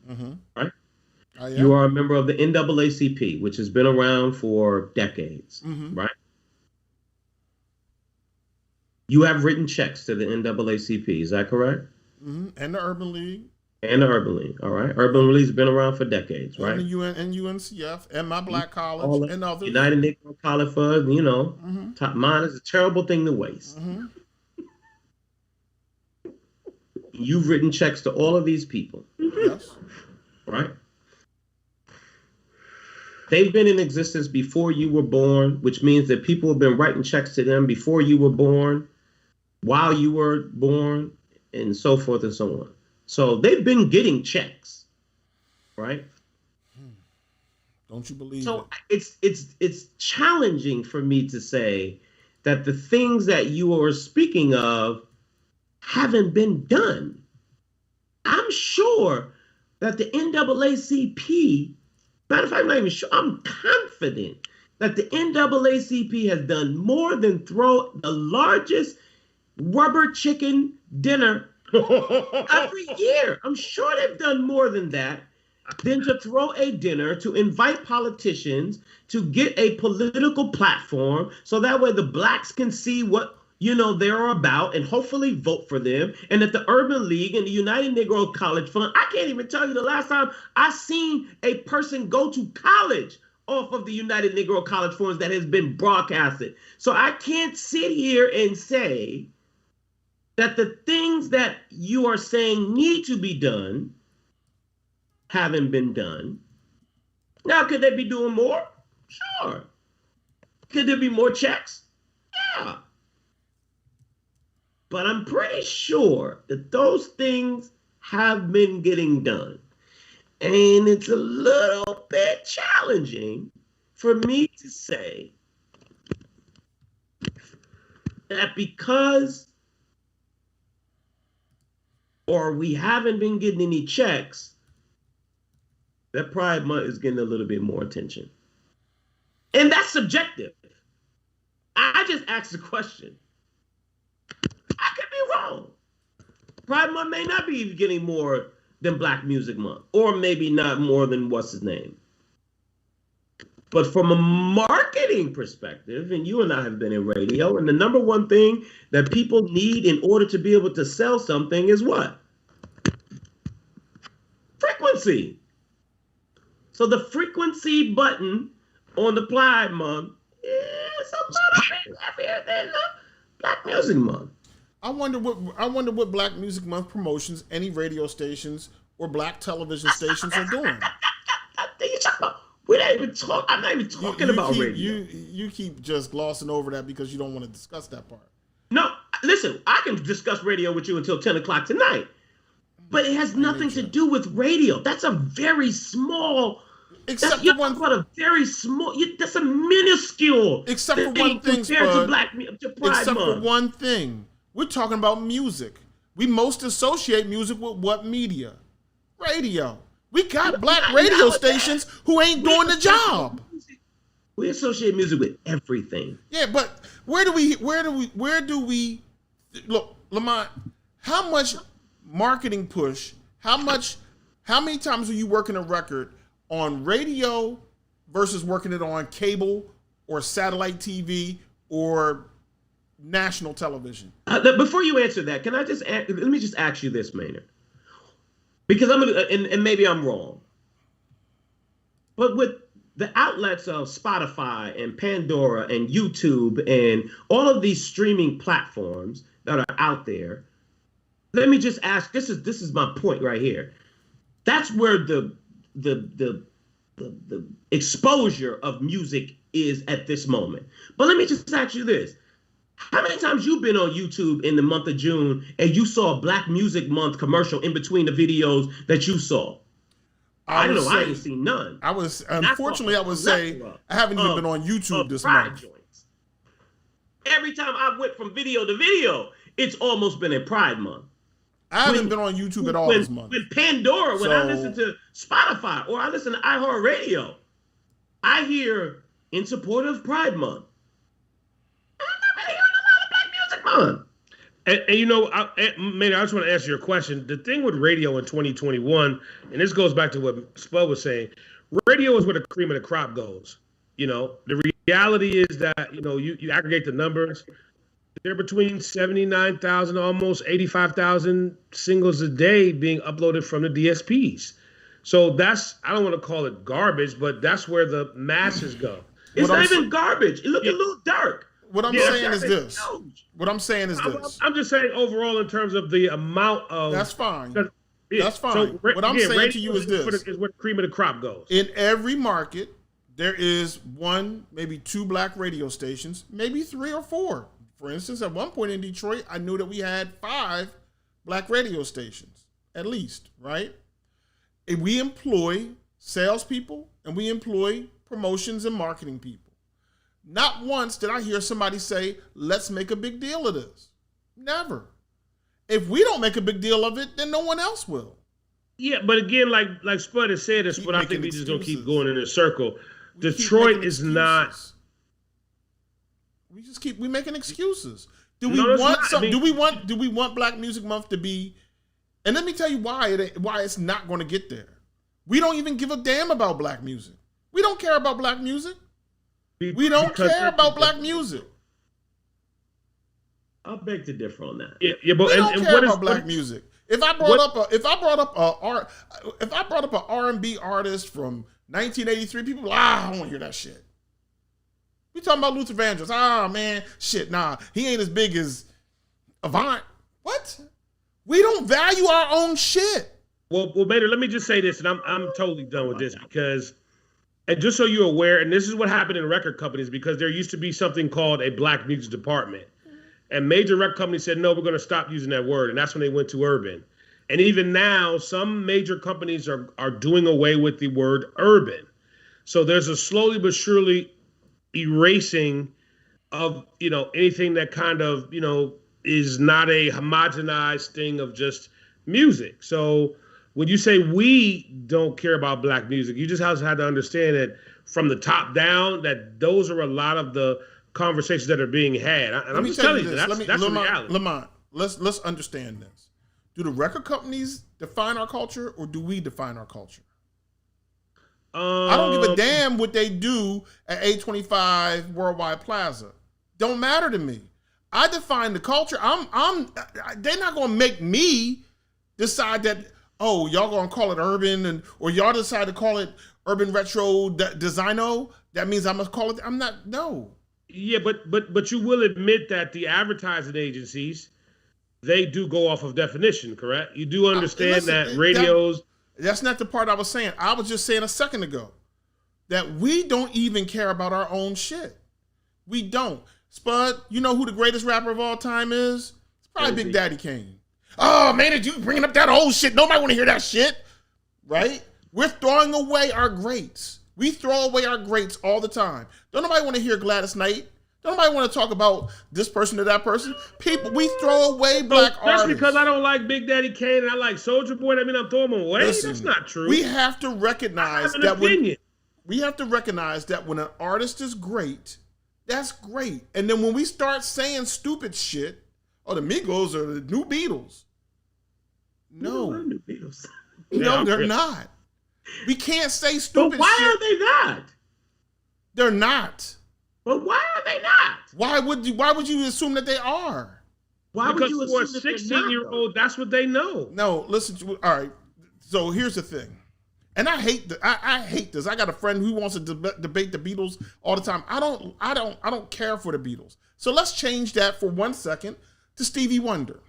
right? I am. You are a member of the NAACP, which has been around for decades, right? You have written checks to the NAACP, is that correct? And the Urban League. And the Urban League, all right? Urban League's been around for decades, right? And the UNCF, and my black college, and others. United Negro College Fund, top mine is a terrible thing to waste. You've written checks to all of these people. Yes. Right? They've been in existence before you were born, which means that people have been writing checks to them before you were born, while you were born, and so forth and so on. So they've been getting checks, right? Don't you believe so it? It's challenging for me to say that the things that you are speaking of haven't been done. I'm sure that the NAACP, matter of fact, I'm not even sure, I'm confident that the NAACP has done more than throw the largest rubber chicken dinner every year. I'm sure they've done more than that, than to throw a dinner, to invite politicians, to get a political platform, so that way the blacks can see what they're about, and hopefully vote for them. And that the Urban League and the United Negro College Fund, I can't even tell you the last time I seen a person go to college off of the United Negro College Funds that has been broadcasted. So I can't sit here and say that the things that you are saying need to be done haven't been done. Now, could they be doing more? Sure. Could there be more checks? Yeah. But I'm pretty sure that those things have been getting done. And it's a little bit challenging for me to say that because we haven't been getting any checks, that Pride Month is getting a little bit more attention. And that's subjective. I just asked the question. I could be wrong. Pride Month may not be getting more than Black Music Month, or maybe not more than what's his name. But from a marketing perspective, and you and I have been in radio, and the number one thing that people need in order to be able to sell something is what? Frequency. So the frequency button on the Pride Month is a little bit heavier than the Black Music Month. I wonder what Black Music Month promotions any radio stations or Black television stations are doing. I'm not even talking about radio. You keep just glossing over that because you don't want to discuss that part. No, listen, I can discuss radio with you until 10 o'clock tonight, but it has nothing to do with radio. That's a very small. Except for one, about a very small. That's a minuscule. Except for one thing, compared to Pride Except Month. for one thing, we're talking about music. We most associate music with what media? Radio. We got Black radio stations who ain't doing the job. We associate music with everything. Yeah, but where do we look, Lamont? How much marketing push? How many times are you working a record on radio versus working it on cable or satellite TV or national television? Before you answer that, let me just ask you this, Maynard, because I'm gonna, and maybe I'm wrong, but with the outlets of Spotify and Pandora and YouTube and all of these streaming platforms that are out there, let me just ask. This is my point right here. That's where the exposure of music is at this moment. But let me just ask you this. How many times you've been on YouTube in the month of June and you saw a Black Music Month commercial in between the videos that you saw? I don't know. I ain't seen none. I would say I haven't even been on YouTube this month. Joints. Every time I went from video to video, it's almost been a Pride Month. I haven't been on YouTube at all this month. With Pandora, when I listen to Spotify or I listen to iHeartRadio, I hear in support of Pride Month. I'm not really hearing a lot of Black Music Month. And I just want to answer your question. The thing with radio in 2021, and this goes back to what Spud was saying, radio is where the cream of the crop goes. The reality is that, you aggregate the numbers. They're between 79,000, almost 85,000 singles a day being uploaded from the DSPs. So I don't want to call it garbage, but that's where the masses go. It's not even garbage. It look a little dark. What I'm saying is this. I'm just saying overall in terms of the amount of. That's fine. That's fine. So, what I'm saying to you is this. Is where the cream of the crop goes. In every market, there is one, maybe two Black radio stations, maybe 3 or 4. For instance, at one point in Detroit, I knew that we had 5 Black radio stations, at least, right? And we employ salespeople and we employ promotions and marketing people. Not once did I hear somebody say, let's make a big deal of this. Never. If we don't make a big deal of it, then no one else will. Yeah, but again, like Spud has said, it's what I think we just going to keep going in a circle. Detroit is not. We're making excuses. Do we want Black Music Month to be? And let me tell you why it's not going to get there. We don't even give a damn about Black music. We don't care about Black music. We don't care about Black music. I'll beg to differ on that. Yeah, but We don't care what about is black music. If I brought up a R&B artist from 1983, people like, I don't want to hear that shit. We talking about Luther Vandross. Man, shit, nah, he ain't as big as Avant. What? We don't value our own shit. Well, Bader, let me just say this, and I'm totally done with this because, and just so you're aware, and this is what happened in record companies because there used to be something called a black music department. And major record companies said, no, we're going to stop using that word. And that's when they went to urban. And even now, some major companies are doing away with the word urban. So there's a slowly but surely erasing of, anything that kind of, is not a homogenized thing of just music. So when you say we don't care about black music, you just have to understand that from the top down, that those are a lot of the conversations that are being had. And I'm just telling you, that's the reality. Lamont, let's understand this. Do the record companies define our culture or do we define our culture? I don't give a damn what they do at 825 Worldwide Plaza. Don't matter to me. I define the culture. They're not gonna make me decide that, oh, y'all gonna call it urban or y'all decide to call it urban retro designo. That means I must call it. I'm not, no. Yeah, but you will admit that the advertising agencies, they do go off of definition, correct? You do understand that radios. That's not the part I was saying. I was just saying a second ago that we don't even care about our own shit. We don't. Spud, you know who the greatest rapper of all time is? It's probably Big Daddy Kane. Oh, man, did you bringing up that old shit? Nobody want to hear that shit, right? We're throwing away our greats. We throw away our greats all the time. Don't nobody want to hear Gladys Knight. Don't nobody want to talk about this person or that person. People, we throw away black artists. That's because I don't like Big Daddy Kane and I like Soulja Boy. I mean, I'm throwing them away. Listen, that's not true. We have to recognize that when an artist is great, that's great. And then when we start saying stupid shit, the Migos are the new Beatles. No, new Beatles. No, they're not. We can't say stupid shit. But why are they not? They're not. But why are they not? Why would you assume that they are? Why because would you for a assume 16-year-old, that's what they know. No, listen. All right. So here's the thing, and I hate this. I got a friend who wants to debate the Beatles all the time. I don't care for the Beatles. So let's change that for 1 second to Stevie Wonder.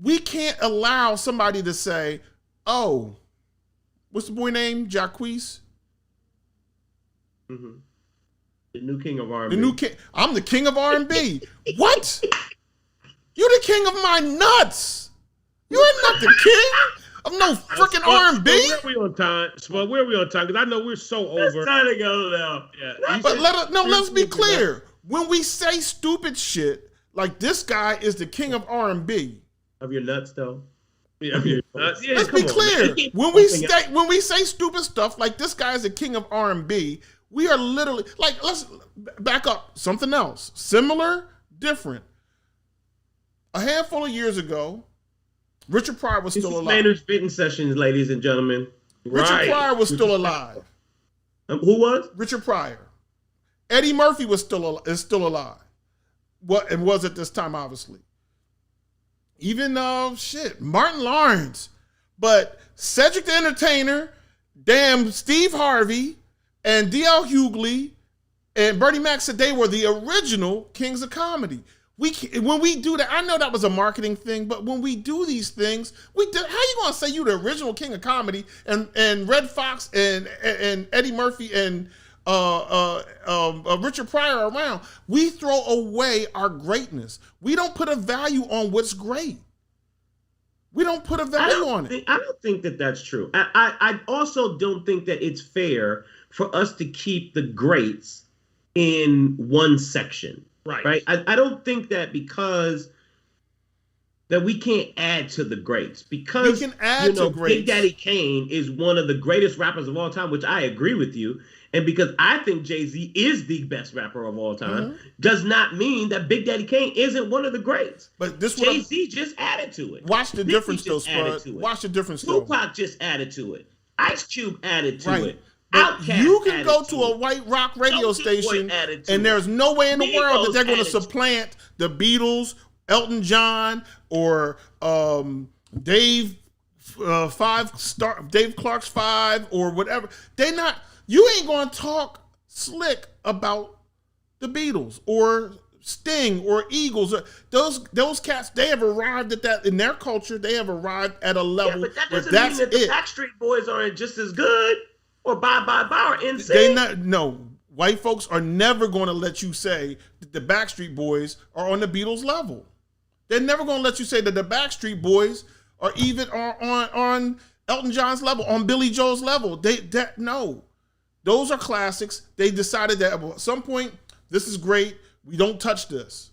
We can't allow somebody to say, "Oh, what's the boy name? Jacquees." Mm-hmm. The new king of R&B. The new king. I'm the king of R&B. What? You the king of my nuts. You ain't not the king of no freaking R&B. Where are we on time? Where are we on time? Because I know we're so over. It's time to go now. Yeah. But let's be clear. When we say stupid shit, like this guy is the king of R&B. Of your nuts, though. Yeah, let's be clear. When we say stupid stuff like this guy is the king of R&B, we are literally like, let's back up. Something else, similar, different. A handful of years ago, Richard Pryor was still alive. Maynard's spitting sessions, ladies and gentlemen. Richard Pryor was still alive. Who was? Richard Pryor. Eddie Murphy is still alive. And was at this time, obviously. Even Martin Lawrence, but Cedric the Entertainer, damn Steve Harvey, and D.L. Hughley, and Bernie Mac said they were the original kings of comedy. When we do that, I know that was a marketing thing, but when we do these things, how you gonna say you the original king of comedy and Red Fox and Eddie Murphy and Richard Pryor are around? We throw away our greatness. We don't put a value on what's great. We don't put a value on it. I don't think that that's true. I also don't think that it's fair for us to keep the greats in one section. Right. I don't think that because that we can't add to the greats. Because we can add to greats. Big Daddy Kane is one of the greatest rappers of all time, which I agree with you. And because I think Jay-Z is the best rapper of all time, does not mean that Big Daddy Kane isn't one of the greats. But this Jay-Z just added to it. Watch the difference, though, Spud. Watch the difference, though. Tupac just added to it. Ice Cube added to it. Outcast you can go to attitude. a white rock radio Soulja Boy station, attitude. and there's no way in the world that Migos they're going to attitude. supplant the Beatles, Elton John, or Dave Clark's Five, or whatever. They not. You ain't going to talk slick about the Beatles or Sting or Eagles. Those cats, they have arrived at that in their culture. They have arrived at a level Yeah, but that where doesn't that's mean that the it. Backstreet Boys aren't just as good, or Bye or NSYNC. They not no. White folks are never going to let you say that the Backstreet Boys are on the Beatles level. They're never going to let you say that the Backstreet Boys are even on Elton John's level, on Billy Joel's level. No. Those are classics. They decided that at some point, this is great. We don't touch this.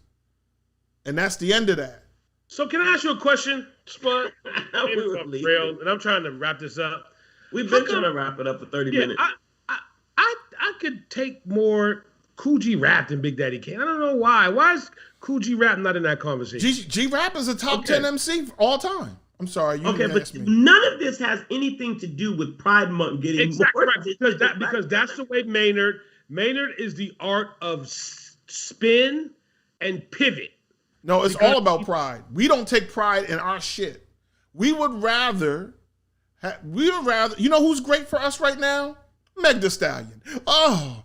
And that's the end of that. So can I ask you a question, Spud? We were leaving. Real, and I'm trying to wrap this up. We've been trying to wrap it up for 30 minutes. I could take more Cool G rap than Big Daddy Kane. I don't know why. Why is Cool G rap not in that conversation? G-Rap is a top 10 MC all time. I'm sorry. You Okay, didn't but ask me. none of this has anything to do with Pride Month getting Exactly more right. Because that's the way Maynard is the art of spin and pivot. No, it's all about pride. We don't take pride in our shit. We would rather, you know who's great for us right now? Meg Thee Stallion. Oh,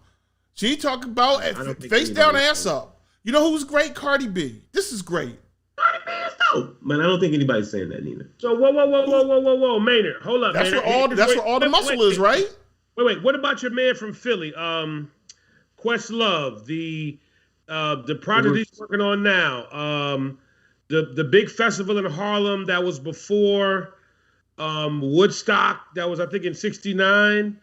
she talk about face down, ass up. You know who's great? Cardi B. This is great. Cardi B is dope. Man, I don't think anybody's saying that neither. So whoa, Maynard, hold up. That's Maynard. where all the muscle is, right? Wait. What about your man from Philly, Questlove, the project he's working on now, the big festival in Harlem that was before Woodstock, that was I think in '69.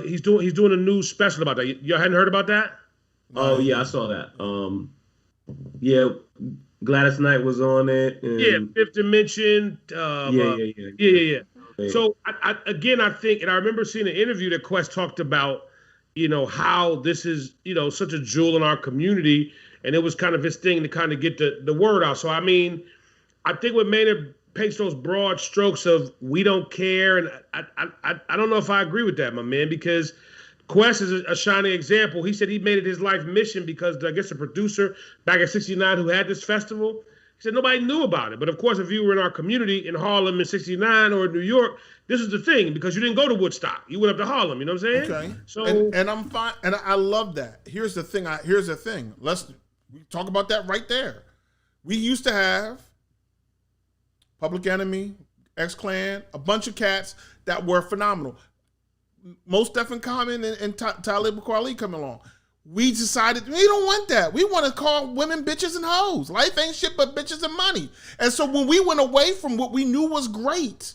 He's doing a new special about that. You hadn't heard about that? Oh yeah, I saw that. Yeah, Gladys Knight was on it. And yeah, Fifth Dimension. Yeah. Okay. So I think, and I remember seeing an interview that Quest talked about, how this is, such a jewel in our community, and it was kind of his thing to kind of get the word out. So I mean, I think what Maynard paints those broad strokes of we don't care, and I don't know if I agree with that, my man, because Quest is a shining example. He said he made it his life mission because I guess the producer back in '69 who had this festival, he said nobody knew about it. But of course, if you were in our community in Harlem in '69 or in New York, this is the thing because you didn't go to Woodstock. You went up to Harlem. You know what I'm saying? Okay. So and I'm fine, and I love that. Here's the thing. Let's talk about that right there. We used to have Public Enemy, X-Clan, a bunch of cats that were phenomenal. Most Def and Common and Talib Kweli come along. We decided we don't want that. We want to call women bitches and hoes. Life ain't shit but bitches and money. And so when we went away from what we knew was great,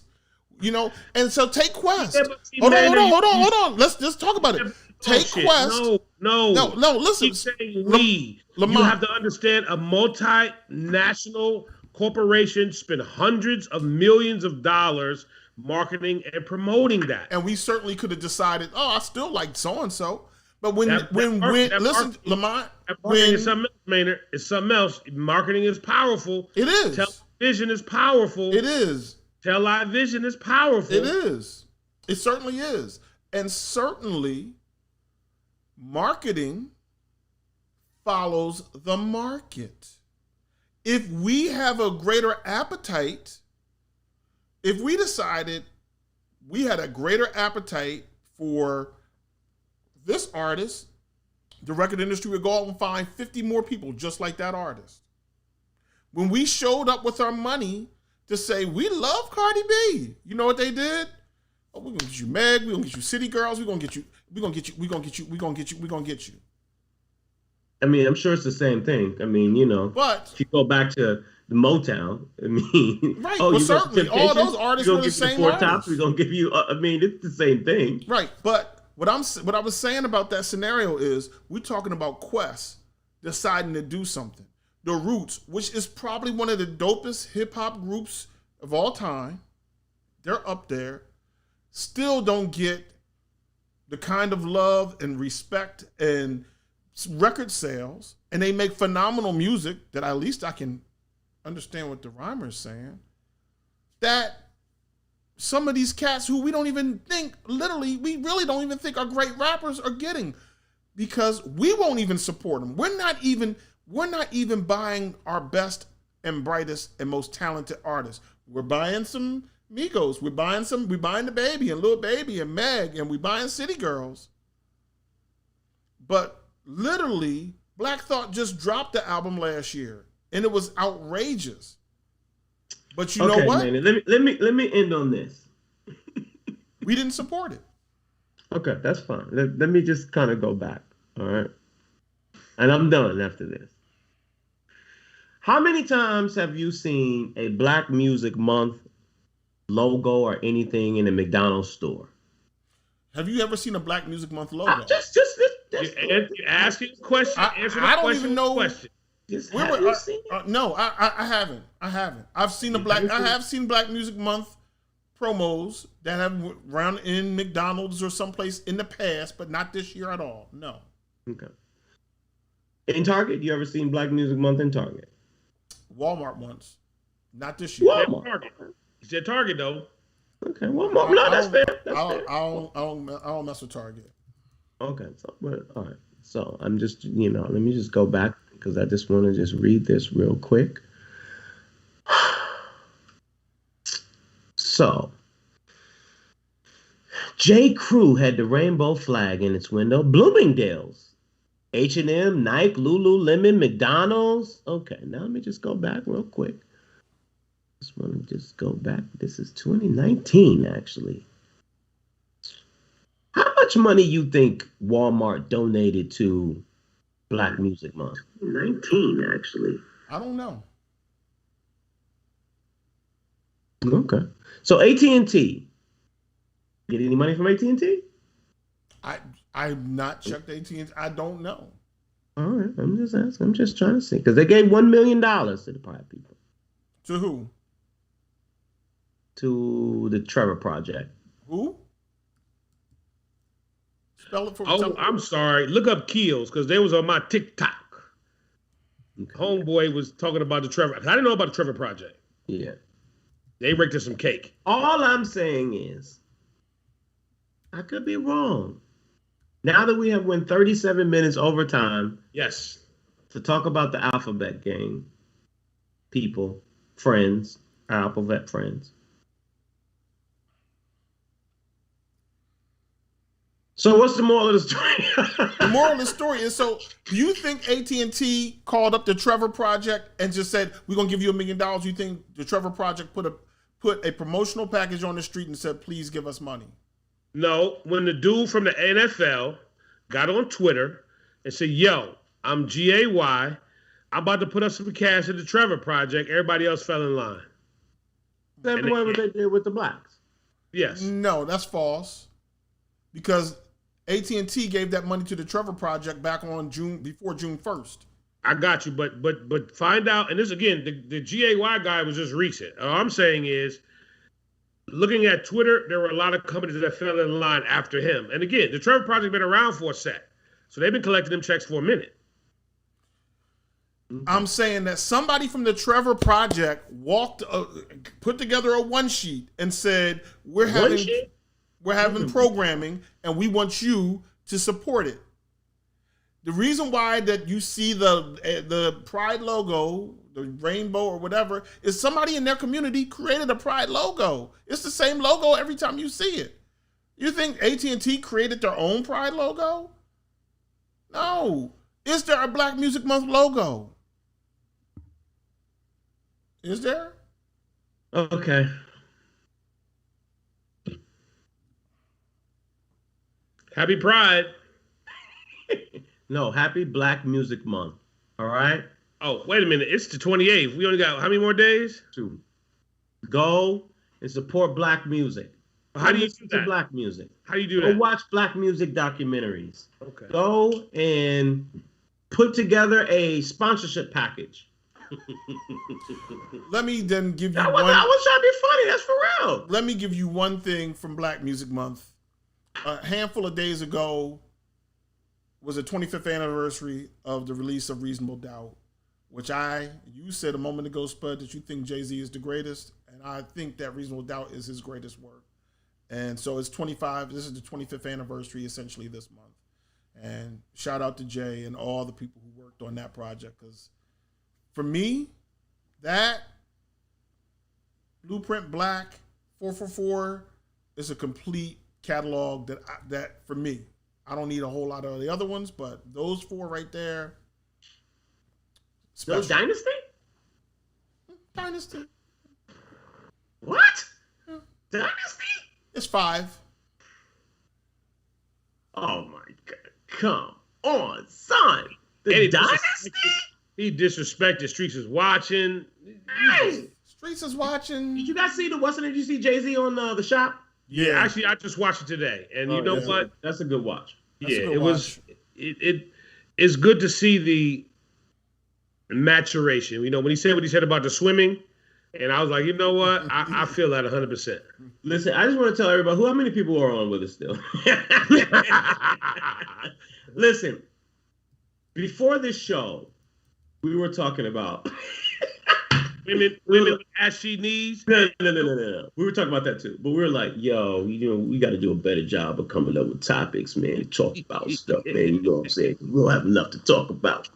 and so take Quest. Yeah, hold on. Let's just talk about it. Take Quest. No. Listen. Keep saying we. Lamont. You have to understand a multinational corporation spend hundreds of millions of dollars marketing and promoting that. And we certainly could have decided, I still like so and so. But Lamont, marketing is something else, Maynard. It's something else. Marketing is powerful. It is. Television is powerful. It is. Television is powerful. It is. It certainly is. And certainly, marketing follows the market. If we have a greater appetite, if we decided we had a greater appetite for this artist, the record industry would go out and find 50 more people just like that artist. When we showed up with our money to say, we love Cardi B, you know what they did? Oh, we're gonna get you Meg, we're gonna get you City Girls, we're gonna get you. I mean, I'm sure it's the same thing. I mean, But if you go back to the Motown, I mean, right, well, certainly all those artists were the same Four artists. Tops, we're gonna give you. I mean, it's the same thing. Right, but what I was saying about that scenario is we're talking about Quest deciding to do something. The Roots, which is probably one of the dopest hip hop groups of all time, they're up there, still don't get the kind of love and respect and record sales, and they make phenomenal music that at least I can understand what the rhymer is saying, that some of these cats who we don't even think, literally, we really don't even think are great rappers are getting, because we won't even support them. We're not even buying our best and brightest and most talented artists. We're buying some Migos. We're buying the Baby and Lil Baby and Meg, and we're buying City Girls. But literally, Black Thought just dropped the album last year, and it was outrageous. But you know what? Man, let me end on this. We didn't support it. Okay, that's fine. Let me just kind of go back. All right. And I'm done after this. How many times have you seen a Black Music Month logo or anything in a McDonald's store? Have you ever seen a Black Music Month logo? Just You're asking a question. I don't even know. Question. No, I haven't. I've seen I have seen Black Music Month promos that have run in McDonald's or someplace in the past, but not this year at all. No. Okay. In Target, you ever seen Black Music Month in Target? Walmart once, not this year. Walmart. He said Target though. Okay, Walmart. No, that's fair. I don't mess with Target. Okay, all right. So I'm just, let me just go back because I just want to just read this real quick. So, J. Crew had the rainbow flag in its window. Bloomingdale's, H&M, Nike, Lululemon, McDonald's. Okay, now let me just go back real quick. Just want to just go back. This is 2019, actually. How much money you think Walmart donated to Black Music Month? 19, actually. I don't know. Okay. So AT&T. Get any money from AT&T? I've not checked AT&T. I don't know. All right. I'm just asking. I'm just trying to see. Because they gave $1 million to the Pride people. To who? To the Trevor Project. Who? Spell it for me. Oh, I'm sorry. Look up Keels because they was on my TikTok. Okay. Homeboy was talking about the Trevor. I didn't know about the Trevor Project. Yeah. They raked us some cake. All I'm saying is, I could be wrong. Now that we have went 37 minutes overtime. Yes. To talk about the Alphabet Gang, people, friends, our Alphabet friends. So what's the moral of the story? The moral of the story is, so do you think AT&T called up the Trevor Project and just said, we're going to give you $1 million? You think the Trevor Project put a promotional package on the street and said, please give us money? No, when the dude from the NFL got on Twitter and said, yo, I'm GAY, I'm about to put up some cash in the Trevor Project, everybody else fell in line. Same way what they did with the blacks. Yes. No, that's false. Because AT&T gave that money to the Trevor Project back on before June 1st. I got you, but find out, and this again, the GAY guy was just recent. All I'm saying is, looking at Twitter, there were a lot of companies that fell in line after him. And again, the Trevor Project been around for a sec, so they've been collecting them checks for a minute. I'm saying that somebody from the Trevor Project put together a one sheet and said, we're having programming and we want you to support it. The reason why that you see the Pride logo, the rainbow or whatever, is somebody in their community created a Pride logo. It's the same logo every time you see it. You think AT&T created their own Pride logo? No. Is there a Black Music Month logo? Is there? Okay. Happy Pride. No, happy Black Music Month. All right? Oh, wait a minute. It's the 28th. We only got how many more days? 2. Go and support Black music. How do you do that? Black music. How do you do Go that? watch Black music documentaries. Okay. Go and put together a sponsorship package. Let me then give you I was trying to be funny. That's for real. Let me give you one thing from Black Music Month. A handful of days ago was the 25th anniversary of the release of Reasonable Doubt. which you said a moment ago, Spud, that you think Jay-Z is the greatest, and I think that Reasonable Doubt is his greatest work. And so it's 25. This is the 25th anniversary, essentially, this month. And shout out to Jay and all the people who worked on that project, because for me, that Blueprint Black 444 is a complete catalog that for me, I don't need a whole lot of the other ones, but those 4 right there. So Dynasty? Dynasty. What? Yeah. Dynasty? It's 5. Oh my God. Come on, son. The Dynasty? He disrespected Streets is Watching. Hey. Streets is Watching. Did you guys see did you see Jay-Z on The Shop? Yeah, actually, I just watched it today. And you know what? That's a good watch. It's good to see the maturation. You know, when he said what he said about the swimming, and I was like, you know what? I feel that 100%. Listen, I just want to tell everybody how many people are on with us still. Listen, before this show, we were talking about women with ashy knees. No. We were talking about that too, but we were like, yo, we got to do a better job of coming up with topics, man, to talk about stuff, man. You know what I'm saying? We don't have enough to talk about.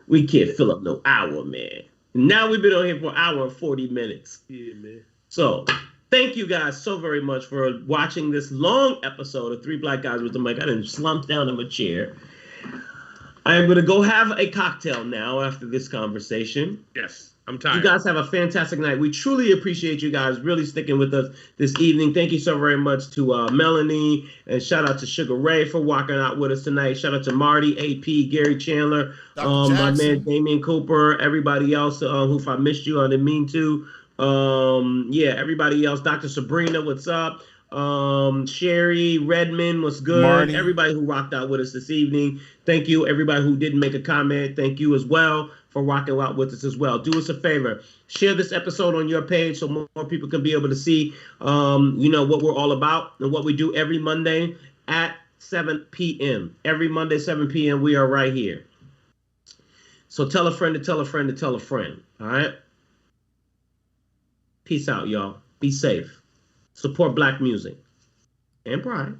We can't fill up no hour, man. Now we've been on here for an hour and 40 minutes. Yeah, man. So thank you guys so very much for watching this long episode of Three Black Guys with the Mic. I done slumped down in my chair. I am going to go have a cocktail now after this conversation. Yes, I'm tired. You guys have a fantastic night. We truly appreciate you guys really sticking with us this evening. Thank you so very much to Melanie, and shout out to Sugar Ray for walking out with us tonight. Shout out to Marty, AP, Gary Chandler, my man Damian Cooper, everybody else who, if I missed you, I didn't mean to. Everybody else. Dr. Sabrina, what's up? Sherry, Redmond, what's good? Marty. Everybody who rocked out with us this evening. Thank you. Everybody who didn't make a comment, thank you as well for rocking out with us as well. Do us a favor. Share this episode on your page so more people can be able to see what we're all about and what we do every Monday at 7 p.m. Every Monday, 7 p.m. we are right here. So tell a friend to tell a friend to tell a friend. All right? Peace out, y'all. Be safe. Support Black music and pride.